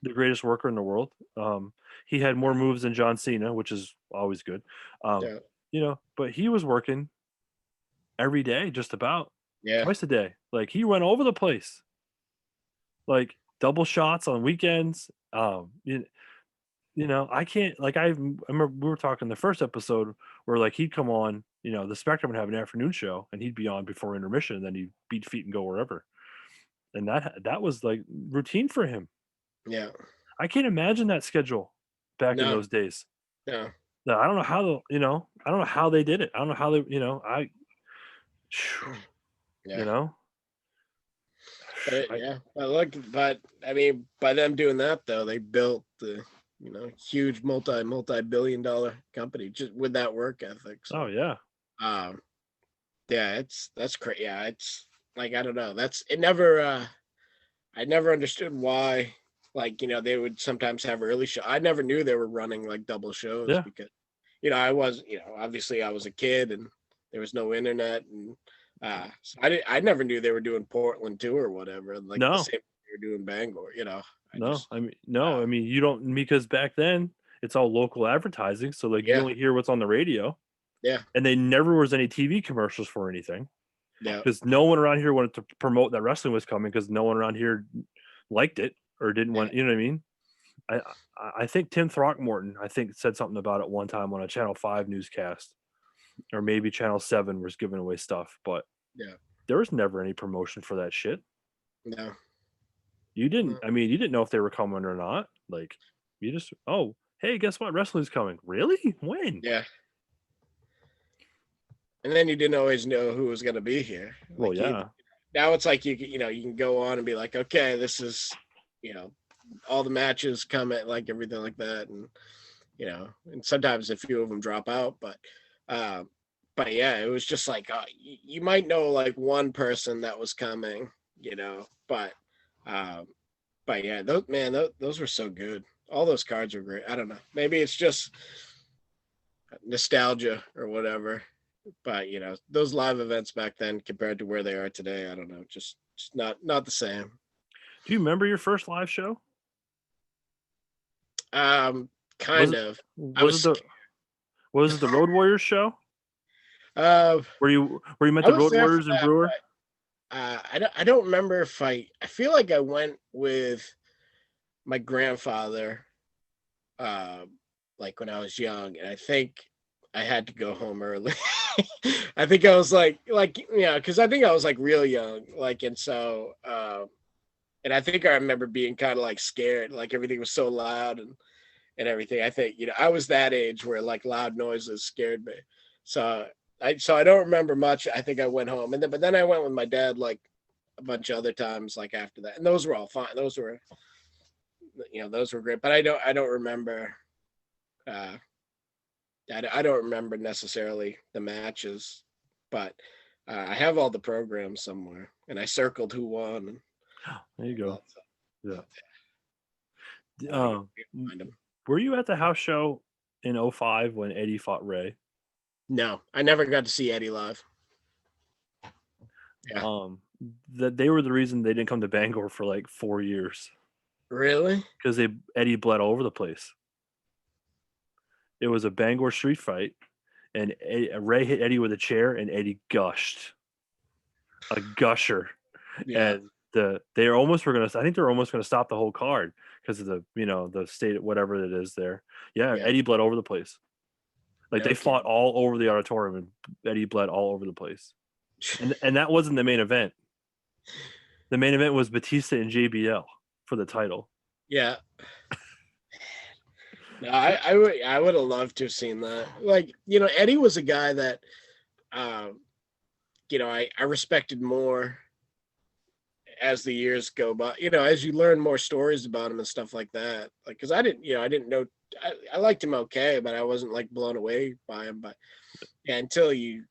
the greatest worker in the world. He had more moves than John Cena, which is always good. Um, Yeah. but he was working every day, just about Yeah. twice a day. Like he went over the place, like double shots on weekends. I can't like I remember we were talking the first episode where like he'd come on, the Spectrum would have an afternoon show and he'd be on before intermission and then he'd beat feet and go wherever. And that was like routine for him. Yeah. I can't imagine that schedule back in No. those days. No. No, I don't know I don't know how they did it. I don't know how they, Yeah. you know, But I, yeah. But I mean, by them doing that though, they built the huge multi-billion dollar company just with that work ethic. oh So yeah, um, yeah, that's crazy. Yeah, it's like I don't know. That's it. Never. I never understood why. Like they would sometimes have early show. I never knew they were running like double shows yeah, because I was obviously I was a kid and there was no internet and so I never knew they were doing Portland too or whatever like the no, same they were doing Bangor. I no. just I mean, no. uh, I mean, you don't because back then it's all local advertising, so like you yeah only hear what's on the radio, yeah and they never was any TV commercials for anything yeah because no one around here wanted to promote that wrestling was coming because no one around here liked it or didn't yeah want. You know what I mean? I think Tim Throckmorton said something about it one time on a Channel 5 newscast or maybe Channel 7 was giving away stuff, but yeah there was never any promotion for that shit. no You didn't no I mean, you didn't know if they were coming or not. Like you just, "Oh, hey, guess what? Wrestling's coming." Really? When? yeah. And then you didn't always know who was going to be here. Well, Like yeah. now it's like you can go on and be like, okay, this is you know all the matches come at like everything like that, and and sometimes a few of them drop out, uh, but yeah, it was just like you might know like one person that was coming, um, but yeah, those were so good. All those cards were great. I don't know. Maybe it's just nostalgia or whatever. But those live events back then compared to where they are today, I don't know, just not the same. Do you remember your first live show? Um, Was kind it of. I was it was the was it the Road Warriors show? uh Where you met I the was Road there for Warriors and that, Brewer? but I don't remember if I feel like I went with my grandfather uh like when I was young, and I think I had to go home early. I think I was like yeah, because I think I was like real young, like, and so and I think I remember being kind of like scared, like everything was so loud and everything. I think I was that age where like loud noises scared me. So I don't remember much. I think I went home, and then but then I went with my dad like a bunch of other times like after that, and those were all fine. Those were great, but I don't remember. Uh, I don't remember necessarily the matches, but I have all the programs somewhere, and I circled who won and There you all go. that stuff. Yeah. You Um, can find them. were you at the house show in '05 when Eddie fought Ray? No, I never got to see Eddie live. Yeah, Um, that they were the reason they didn't come to Bangor for like 4 years really? because Eddie bled all over the place. It was a Bangor street fight, and Ray hit Eddie with a chair, and Eddie gushed, a gusher, Yeah, and they almost were gonna. I think they were almost gonna stop the whole card because of the state whatever it is there. Yeah, yeah. Eddie bled over the place. Like No they fought kidding. all over the auditorium, and Eddie bled all over the place. And that wasn't the main event. The main event was Batista and JBL for the title. Yeah. No, I would have loved to have seen that. Like, Eddie was a guy that um, I respected more as the years go by, as you learn more stories about him and stuff like that. Like, because I didn't know, I liked him okay, but I wasn't like blown away by him. But yeah, until you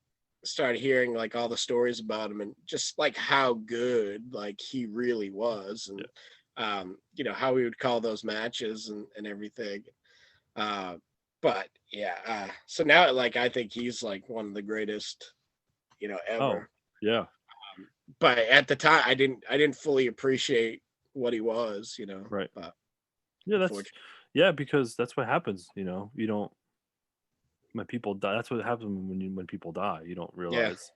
started hearing like all the stories about him and just like how good like he really was, and Yeah. how he would call those matches and everything. Uh, but yeah, so now like I think he's like one of the greatest, Oh, ever. yeah. But at the time I didn't fully appreciate what he was, Right. but Yeah, unfortunately. because that's what happens, you don't when people die, that's what happens when people die. You don't Yeah, realize,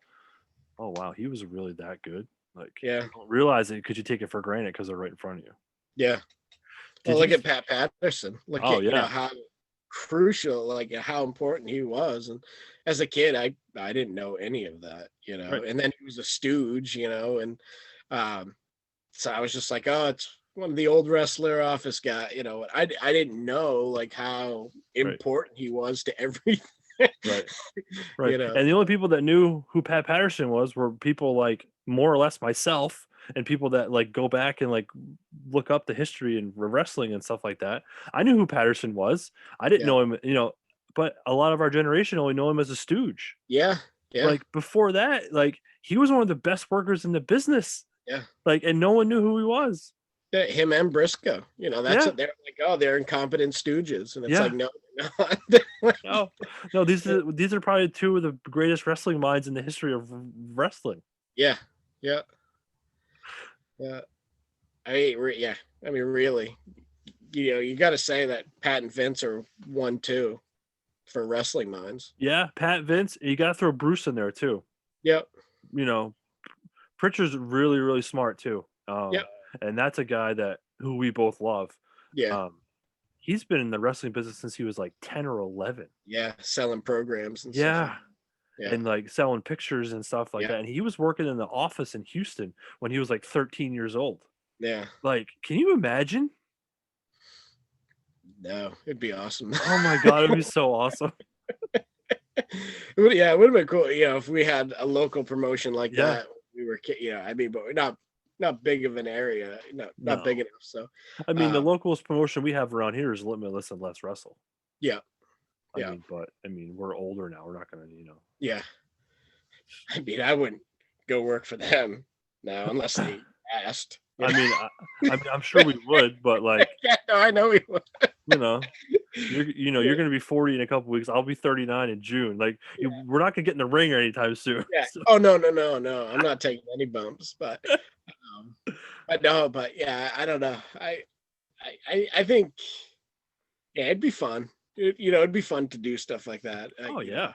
oh wow, he was really that good. Like yeah, you don't realize it because you take it for granted because they're right in front of you. yeah. Well, Did look you? at Pat Patterson. Look Oh at yeah, how crucial, like how important he was. And as a kid, I didn't know any of that, right. And then he was a stooge, and um, so I was just like, oh, it's one of the old wrestler office guy, I didn't know like how Right. important he was to everything, Right. Right. you know. And the only people that knew who Pat Patterson was were people like more or less myself and people that like go back and like look up the history and wrestling and stuff like that. I knew who Patterson was. I didn't Yeah, know him, but a lot of our generation only know him as a stooge. yeah, yeah, Like before that, like he was one of the best workers in the business. yeah. Like, and no one knew who he was. Yeah, him and Briscoe, that's Yeah. what they're like. Oh, they're incompetent stooges, and it's like, Yeah. no, they're not. No, no, these are probably two of the greatest wrestling minds in the history of wrestling. Yeah, yeah, yeah. Yeah. I mean, really, you got to say that Pat and Vince are 1-2 for wrestling minds. Yeah, Pat Vince. You got to throw Bruce in there too. Yep, You know, Pritchard's really, really smart too. yep, And that's a guy that who we both love. yeah, Um, he's been in the wrestling business since he was like 10 or 11. yeah. Selling programs and stuff like Yeah, that. Yeah, and like selling pictures and stuff like yeah, that. And he was working in the office in Houston when he was like 13 years old. yeah. Like, can you imagine? No, it'd be awesome. Oh my god, it'd be so awesome. Yeah, it would have been cool, if we had a local promotion like Yeah, that. We were, I mean, but we're not big of an area, not big no. enough. So, I mean, the uh, locals promotion we have around here is Limitless and Let's Wrestle. yeah, I yeah, mean, but I mean, we're older now. We're not gonna, yeah. I mean, I wouldn't go work for them now unless they asked. You I know? mean, I'm sure we would, but like, Yeah, no, I know we would. you know, you're gonna be 40 in a couple weeks. I'll be 39 in June. Like, we're not gonna get in the ring anytime soon. Yeah. So, Oh no, no, no, no. I'm not taking any bumps, um, but no, but yeah, I don't know. I think yeah, it'd be fun. It'd be fun to do stuff like that. oh yeah.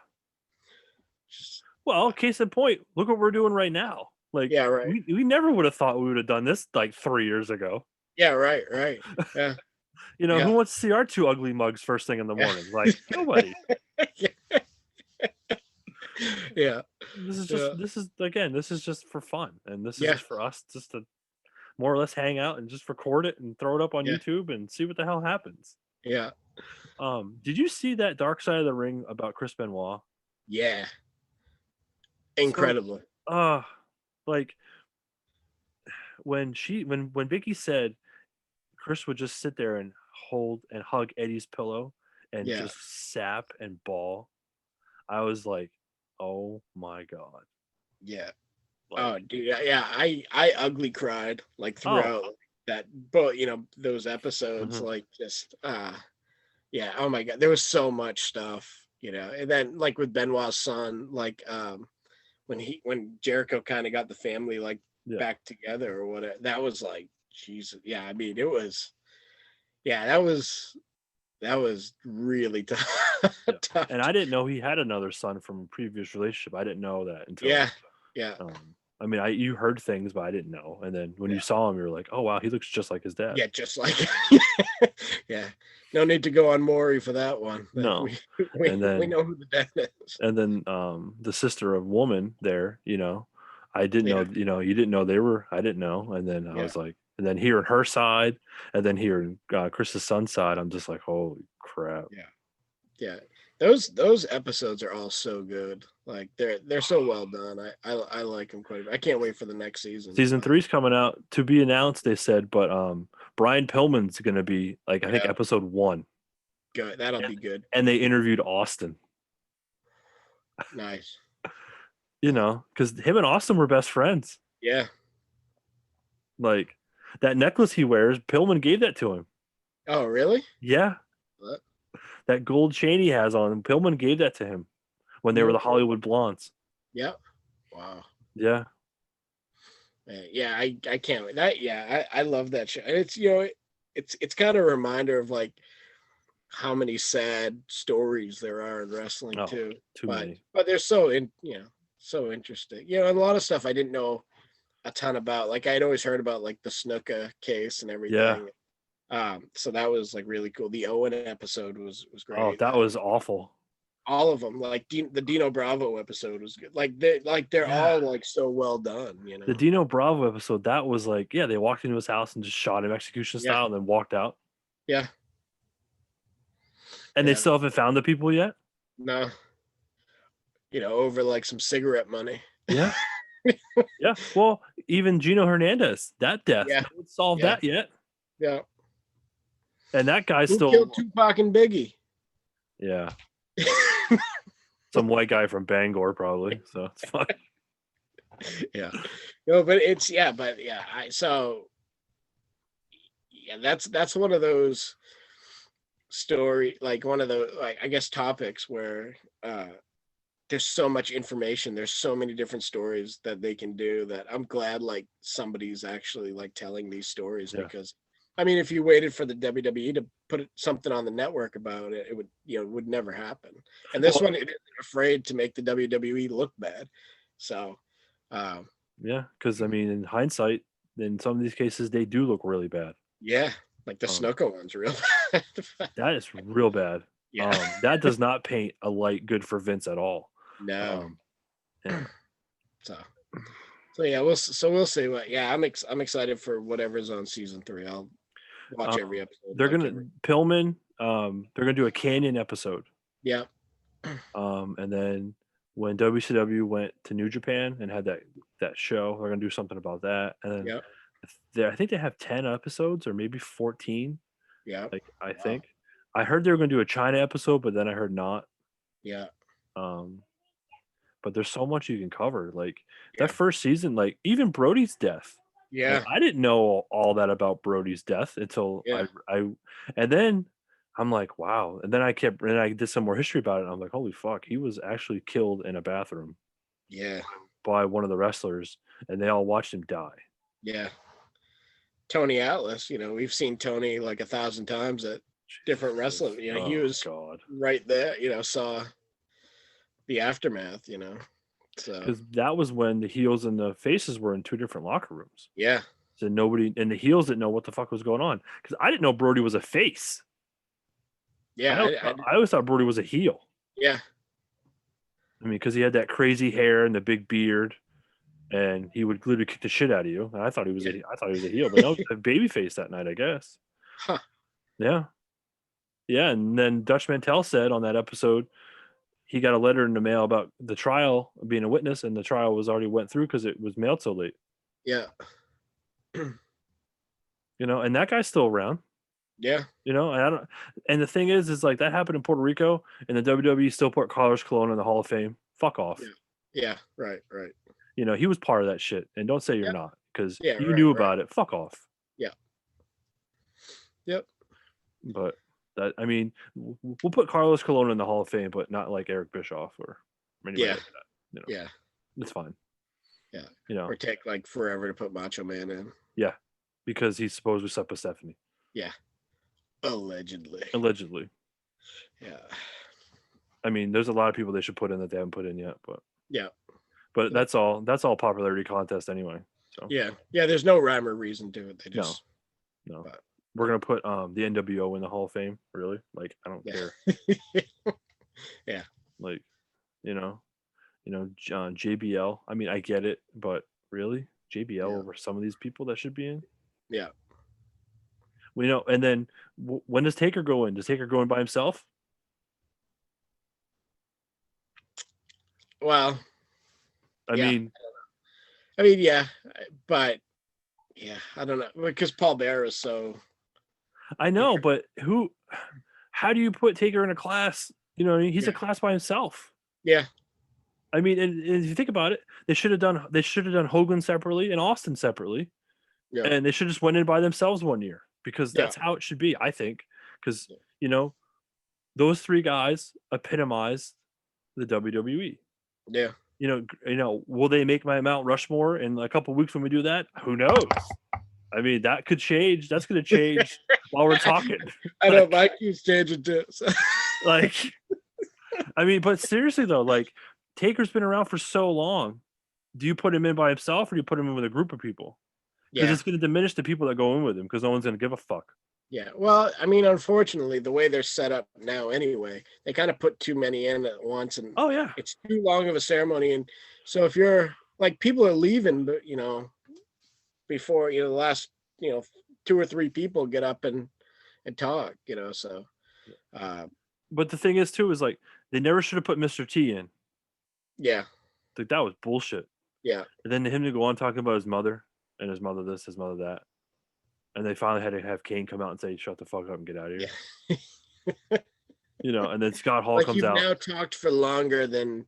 Just, Well, case in point, look what we're doing right now. Like, yeah, right. we never would have thought we would have done this like 3 years ago. Yeah, right, right. Yeah, Who yeah, wants to see our two ugly mugs first thing in the yeah. morning? Like, nobody. Yeah, yeah, This is just for fun, and this is yeah, just for us just to more or less hang out and just record it and throw it up on yeah, YouTube and see what the hell happens. yeah, Did you see that Dark Side of the Ring about Chris Benoit? yeah. So, Incredible. uh, like when Vicky said Chris would just sit there and hold and hug Eddie's pillow and Yeah, just sap and bawl, I was like, oh my god, yeah. like, Oh, dude, yeah. I ugly cried like oh, throughout that, but those episodes, mhm, like just yeah. Oh my god, there was so much stuff, and then like with Benoit's son, like when Jericho kind of got the family like yeah. back together or whatever, that was like Jesus. Yeah, I mean it was. Yeah, that was really tough. Yeah, tough. and I didn't know he had another son from a previous relationship. I didn't know that until, Yeah, yeah, I mean, you heard things, but I didn't know. And then when yeah, you saw him, you're like, oh wow, he looks just like his dad. yeah. Just like yeah. No need to go on Maury for that one. Like No, we and we then know who the dad is. the sister of woman there, I didn't know, Yeah, you didn't know they were. I didn't know, and then I yeah, was like, and then hearing her side, and then hearing Chris's son's side, I'm just like, holy crap. yeah, yeah. Those episodes are all so good. Like they're so well done. I like them quite a bit. I can't wait for the next season. Season But three's coming out to be announced, they said, but Brian Pillman's gonna be like I think yeah, episode one, good. That'll and, be good. and they interviewed Austin, Nice. because him and Austin were best friends. Yeah. Like that necklace he wears, Pillman gave that to him. Oh, really? Yeah, What? that gold chain he has on him, Pillman gave that to him when they were No the kidding. Hollywood Blondes. Yeah. Wow. Yeah. Yeah, I can't wait. That yeah, I love that show. And it's it's kind of a reminder of like how many sad stories there are in wrestling Oh, too. too But many. but they're so interesting. And a lot of stuff I didn't know a ton about. Like I'd always heard about like the Snuka case and Yeah. everything. So that was like really cool. The Owen episode was Oh, great. that was awful. All of them, like the Dino Bravo episode was good. They're Yeah. all like so well done. The Dino Bravo episode, that was like, yeah, they walked into his house and just shot him execution Yeah, style and then walked out. yeah, And they yeah. still haven't found the people yet. No, over like some cigarette money. Yeah. Yeah. Well, even Gino Hernandez, that death, Yeah, no one solved yeah, that yet. yeah. And that guy's Who killed still, Tupac and Biggie? yeah, some white guy from Bangor, probably. So it's fine. Yeah, no, but that's one of those story, like one of the like I guess topics where there's so much information, there's so many different stories that they can do, that I'm glad like somebody's actually like telling these stories. Yeah. Because I mean, if you waited for the WWE to put something on the network about it, it would never happen. And this Well, one, it isn't afraid to make the WWE look bad. So yeah, because I mean, in hindsight, in some of these cases, they do look really bad. yeah, like the Um, Snuka one's real bad. that is real bad. Yeah. That does not paint a light good for Vince at all. No. Yeah. So yeah, we'll see what. Yeah, I'm excited for whatever's on season 3. I'll watch every episode. They're like gonna Pillman. They're gonna do a Canyon episode. Yeah. And then when WCW went to New Japan and had that show, they're gonna do something about that. And then Yeah. I think they have 10 episodes or maybe 14. Yeah. Like I Wow. think I heard they were gonna do a China episode, but then I heard not. Yeah. Um, but there's so much you can cover. Like that Yeah. first season, like even Brody's death. Like Yeah. I didn't know all that about Brody's death until Yeah. and then I'm like, wow. And then I did some more history about it. And I'm like, holy fuck, he was actually killed in a bathroom Yeah. by one of the wrestlers, and they all watched him die. Yeah. Tony Atlas, we've seen Tony like 1,000 times at different wrestling. Jesus. He Oh was God. right there, saw the aftermath, so Because that was when the heels and the faces were in two different locker rooms. yeah. So nobody and the heels didn't know what the fuck was going on. Because I didn't know Brody was a face. Yeah. I always thought Brody was a heel. Yeah. I mean, because he had that crazy hair and the big beard, and he would literally kick the shit out of you. And Yeah. I thought he was a heel, but no, he was a baby face that night, I guess. Huh. Yeah, yeah. And then Dutch Mantel said on that episode he got a letter in the mail about the trial being a witness, and the trial was already went through because it was mailed so late. Yeah. And that guy's still around. Yeah. And I don't. And the thing is like that happened in Puerto Rico, and the WWE still put Carlos Colon in the Hall of Fame. Fuck Yeah. off. Yeah. Right. Right. He was part of that shit, and don't say you're Yeah. not because Yeah. you Right. knew Right. about it. Fuck off. Yeah. Yep. But that, I mean, we'll put Carlos Colon in the Hall of Fame, but not like Eric Bischoff or anybody Yeah. like that. Yeah. It's fine. Yeah. Or take like forever to put Macho Man in. Yeah, because he's supposedly slept with Stephanie. Yeah. Allegedly. Allegedly. Yeah. I mean, there's a lot of people they should put in that they haven't put in yet, but Yeah. but that's all popularity contest anyway. So Yeah. Yeah. There's no rhyme or reason to it. They just no. but- We're gonna put the NWO in the Hall of Fame. Really? Like I don't care. Yeah. Like JBL. I mean, I get it, but really, JBL over some of these people that should be in. Yeah. We know. And then when does Taker go in? Does Taker go in by himself? Well, I yeah. mean, Yeah, but yeah, I don't know because Paul Bear is so. I know, but how do you put Taker in a class? He's a class by himself. Yeah. I mean, and if you think about it, they should have done Hogan separately and Austin separately, Yeah. and they should just went in by themselves one year because that's how it should be, I think. Because those three guys epitomize the WWE. Yeah. Will they make my Mount Rushmore in a couple weeks when we do that? Who knows? I mean, that could change. That's going to change while we're talking. I know Mike keeps changing too. So. Like, I mean, but seriously though, like Taker's been around for so long. Do you put him in by himself or do you put him in with a group of people? Because it's going to diminish the people that go in with him because no one's going to give a fuck. Yeah. Well, I mean, unfortunately, the way they're set up now anyway, they kind of put too many in at once and it's too long of a ceremony. And so if you're like people are leaving, but before, the last, 2 or 3 people get up and talk, so. But the thing is too, is like, they never should have put Mr. T in. Yeah. Like that was bullshit. Yeah. And then him to go on talking about his mother and his mother this, his mother that. And they finally had to have Kane come out and say, shut the fuck up and get out of here. Yeah. And then Scott Hall like comes you've out. Now talked for longer than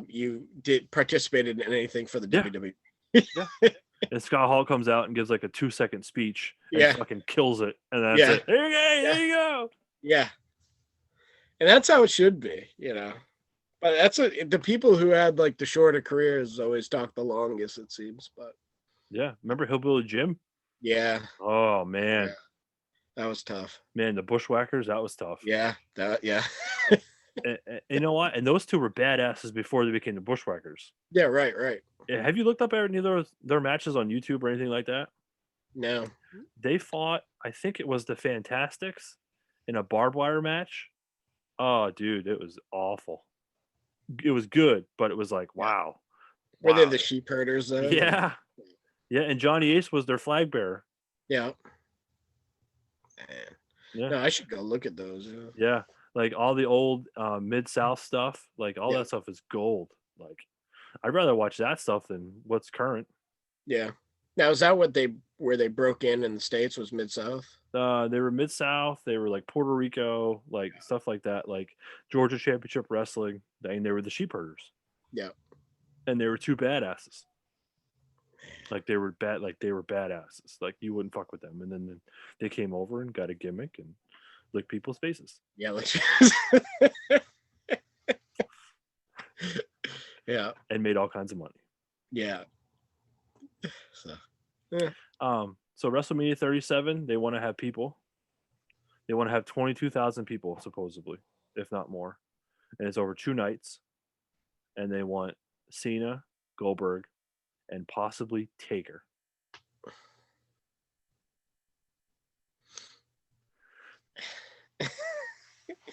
you participated in anything for the WWE. Yeah. And Scott Hall comes out and gives like a 2-second speech and fucking kills it. And that's it. There you go. Yeah. And that's how it should be, But that's the people who had like the shorter careers always talk the longest, it seems. But yeah, remember Hillbilly Jim? Yeah. Oh man, that was tough. Man, the Bushwhackers, that was tough. Yeah, yeah. And you know what? And those two were badasses before they became the Bushwhackers. Yeah, right. Have you looked up any of their matches on YouTube or anything like that? No. They fought, I think it was the Fantastics in a barbed wire match. Oh, dude, it was awful. It was good, but it was like, wow. Were they the sheep herders though? Yeah. Yeah, and Johnny Ace was their flag bearer. Yeah. Yeah. No, I should go look at those. Yeah. Like all the old Mid-South stuff, like all that stuff is gold. Like I'd rather watch that stuff than what's current. Yeah. Now is that where they broke in the States was Mid-South? They were Mid-South, they were like Puerto Rico, like stuff like that, like Georgia Championship Wrestling, and they were the sheep herders. Yeah. and they were two badasses. Like they were bad, like they were badasses. Like you wouldn't fuck with them. And then they came over and got a gimmick and licked people's faces Yeah. Like, yeah. and made all kinds of money. Yeah. So, yeah. So WrestleMania 37, they want to have people. They want to have 22,000 people supposedly, if not more, and it's over 2 nights. And they want Cena, Goldberg, and possibly Taker.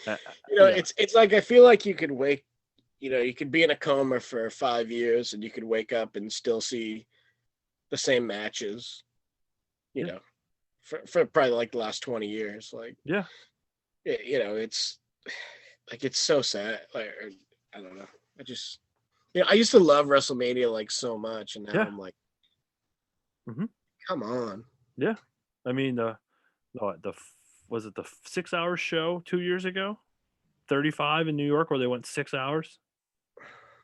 Uh, yeah, it's like I feel like you could you could be in a coma for 5 years and you could wake up and still see the same matches, you yeah, know, for probably like the last 20 years. Like, yeah. it's like, it's so sad. Like, I don't know. I just, I used to love WrestleMania like so much, and now Yeah. I'm like, Hmm. come on. Yeah. I mean, was it the 6 hour show 2 years ago? 35 in New York where they went 6 hours.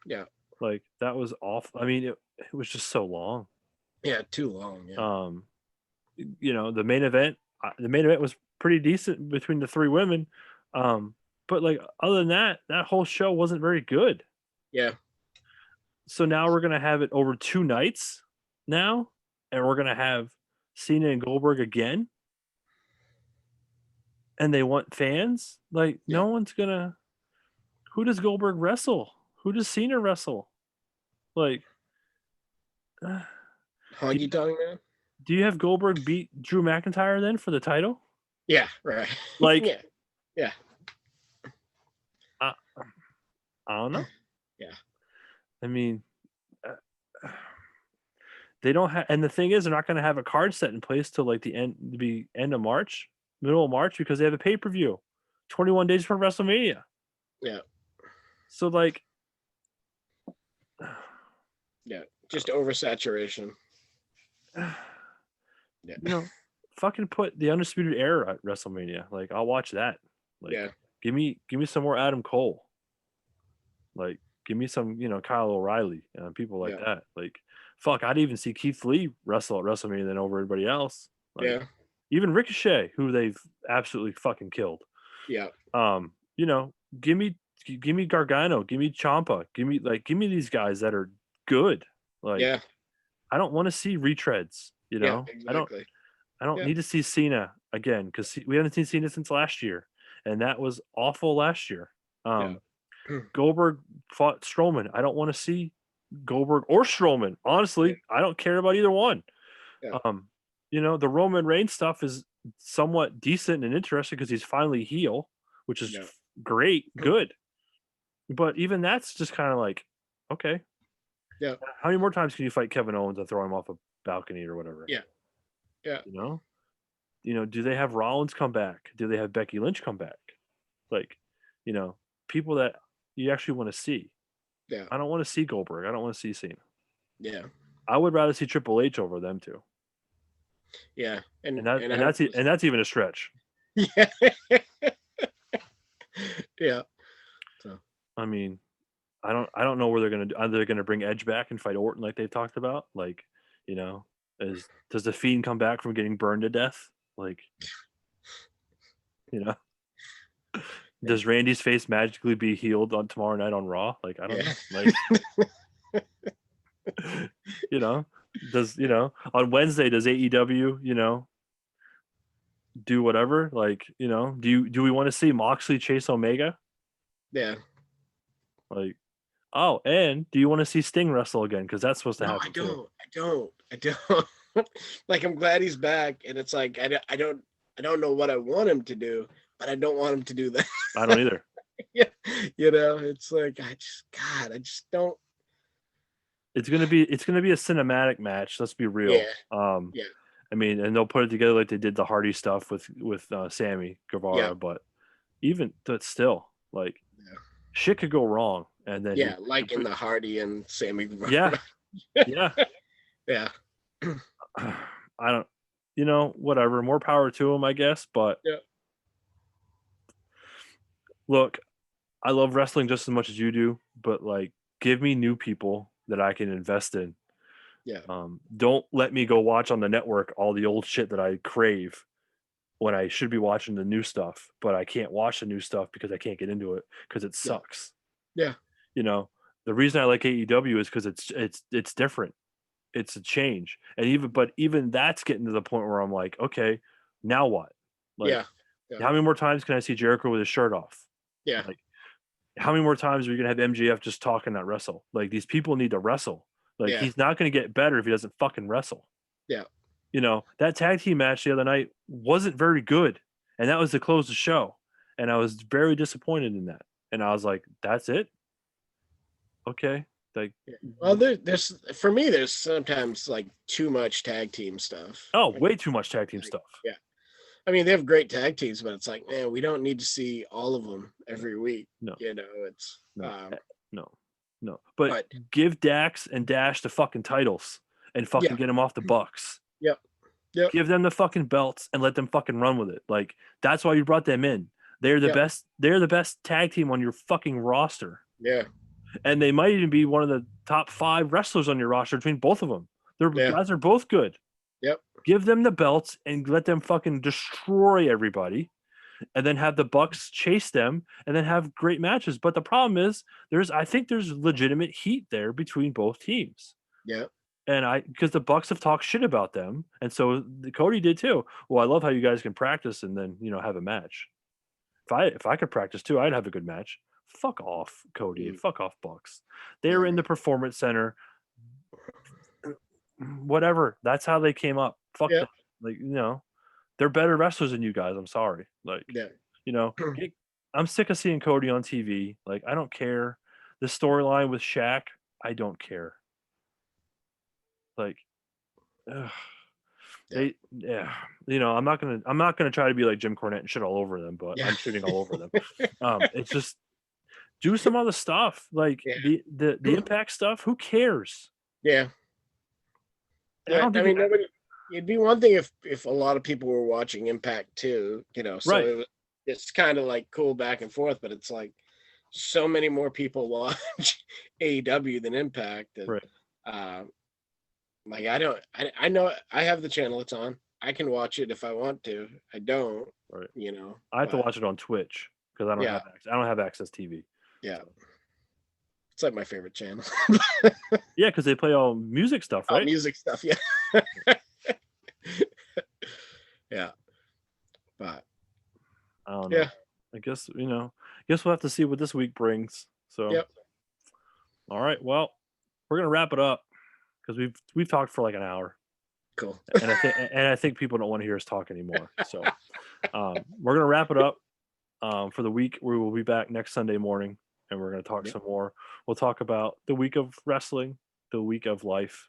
Yeah. Like that was awful. I mean, it was just so long. Yeah. Too long. Yeah. Um, the main event was pretty decent between the three women. But like other than that, that whole show wasn't very good. Yeah. So now we're gonna have it over 2 nights now, and we're gonna have Cena and Goldberg again, and they want fans. Like Yeah. no one's gonna. Who does Goldberg wrestle? Who does Cena wrestle? Like, do Honky you, tongue man. do you have Goldberg beat Drew McIntyre then for the title? Yeah. Right. Like, Yeah. Yeah. I, I don't know. Yeah. I mean, they don't have, and the thing is, they're not going to have a card set in place till like the end of March, middle of March, because they have a pay per view, 21 days from WrestleMania. Yeah. So like, Yeah. Just oversaturation. Yeah. fucking put the Undisputed Era at WrestleMania. Like, I'll watch that. Like, Yeah. give me some more Adam Cole. Like, give me some, Kyle O'Reilly and people like Yeah. that. Like, fuck, I'd even see Keith Lee wrestle at WrestleMania than over everybody else. Like, Yeah. even Ricochet, who they've absolutely fucking killed. Yeah. Um, you know, give me Gargano, give me Ciampa, give me these guys that are good. Like, Yeah. I don't want to see retreads. Yeah. I don't Exactly. I don't Yeah. need to see Cena again because we haven't seen Cena since last year, and that was awful last year. Yeah. Goldberg fought Strowman. I don't want to see Goldberg or Strowman. Yeah. Honestly, I don't care about either one. Yeah. The Roman Reigns stuff is somewhat decent and interesting because he's finally heel, which is Yeah. great, good. But even that's just kind of like, okay, Yeah. how many more times can you fight Kevin Owens and throw him off a balcony or whatever? Yeah. Yeah. Do they have Rollins come back? Do they have Becky Lynch come back? Like, people that you actually want to see. Yeah. I don't want to see Goldberg. I don't want to see Cena. Yeah. I would rather see Triple H over them two. Yeah. And that's even a stretch. Yeah. Yeah. So, I mean, I don't know where they're gonna do. Are they gonna bring Edge back and fight Orton like they've talked about? Like, does the Fiend come back from getting burned to death? Like, does Randy's face magically be healed on tomorrow night on Raw? Like, I don't know. Like, does on Wednesday does AEW do whatever? Like, do we want to see Moxley chase Omega? yeah. Like, oh, and do you want to see Sting wrestle again? Because that's supposed to No, happen. I don't. Like, I'm glad he's back, and it's like I don't know what I want him to do, but I don't want him to do that. I don't either. Yeah. It's like I just don't. It's gonna be a cinematic match. Let's be real. Yeah. Yeah. I mean, and they'll put it together like they did the Hardy stuff with Sammy Guevara, Yeah. but even but still, like, Yeah. shit could go wrong, and then Yeah, like in the Hardy and Sammy. yeah, yeah. Yeah. I don't, whatever. More power to him, I guess. But Yeah. look, I love wrestling just as much as you do, but like, give me new people that I can invest in. Yeah. Don't let me go watch on the network all the old shit that I crave when I should be watching the new stuff, but I can't watch the new stuff because I can't get into it because it Yeah. sucks. Yeah. You know, the reason I like AEW is because it's different. It's a change, and even that's getting to the point where I'm like, okay, now what? Like, Yeah. Yeah. how many more times can I see Jericho with his shirt off? Yeah. Like, how many more times are you gonna have MJF just talking, not wrestle? Like, these people need to wrestle. Like, Yeah. he's not gonna get better if he doesn't fucking wrestle. Yeah. That tag team match the other night wasn't very good, and that was to close the show. And I was very disappointed in that. And I was like, "That's it? Okay." Like, Yeah. Well, there's for me, there's sometimes like too much tag team stuff. oh, way too much tag team Like, stuff. yeah. I mean, they have great tag teams, but it's like, man, we don't need to see all of them every week. No, It's no, no, no. But but give Dax and Dash the fucking titles and fucking yeah. get them off the Bucks. Yep. Yep. Give them the fucking belts and let them fucking run with it. Like, that's why you brought them in. They're the Yep. best. They're the best tag team on your fucking roster. Yeah. And they might even be one of the top 5 wrestlers on your roster between both of them. Their Yeah. guys are both good. Yep. Give them the belts and let them fucking destroy everybody, and then have the Bucks chase them, and then have great matches. But the problem is, I think there's legitimate heat there between both teams, Yep. and because the Bucks have talked shit about them, and so Cody did too. Well, I love how you guys can practice and then have a match. If I could practice too, I'd have a good match. Fuck off, Cody. Mm. Fuck off, Bucks. They're Yeah. in the performance center. Whatever. That's how they came up. Fuck Yep. them. Like, they're better wrestlers than you guys. I'm sorry. Like, Yeah. I'm sick of seeing Cody on TV. Like, I don't care. The storyline with Shaq, I don't care. Like, ugh. Yeah. I'm not gonna try to be like Jim Cornette and shit all over them, but Yeah. I'm shitting all over them. It's just do some other stuff. Like, Yeah. the Impact stuff. Who cares? Yeah. I don't think nobody. It'd be one thing if a lot of people were watching Impact too, so right. it's kind of like cool back and forth, but it's like so many more people watch AEW than Impact. And, Right. like I know I have the channel it's on. I can watch it if I want to. I don't, Right. you I have to but watch it on Twitch because I don't have access TV. yeah. So. It's like my favorite channel. Yeah, because they play all music stuff, right? Music stuff, yeah. Yeah. But I don't know. yeah. I guess we'll have to see what this week brings. So, Yep. all right. Well, we're gonna wrap it up because we've talked for like an hour, Cool. and I think people don't want to hear us talk anymore. So, we're gonna wrap it up for the week. We will be back next Sunday morning, and we're gonna talk some more. We'll talk about the week of wrestling, the week of life.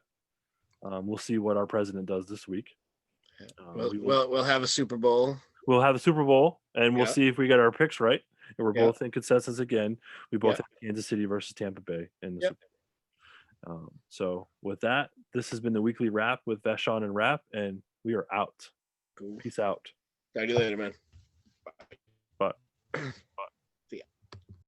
We'll see what our president does this week. We'll have a Super Bowl. We'll have a Super Bowl, and we'll Yeah. see if we get our picks right. And we're Yeah. both in consensus again. We both Yeah. have Kansas City versus Tampa Bay in the Yep. Super Bowl. So with that, this has been the weekly wrap with Vachon and Rapp, and we are out. Cool. Peace out. Talk to you later, man. Bye.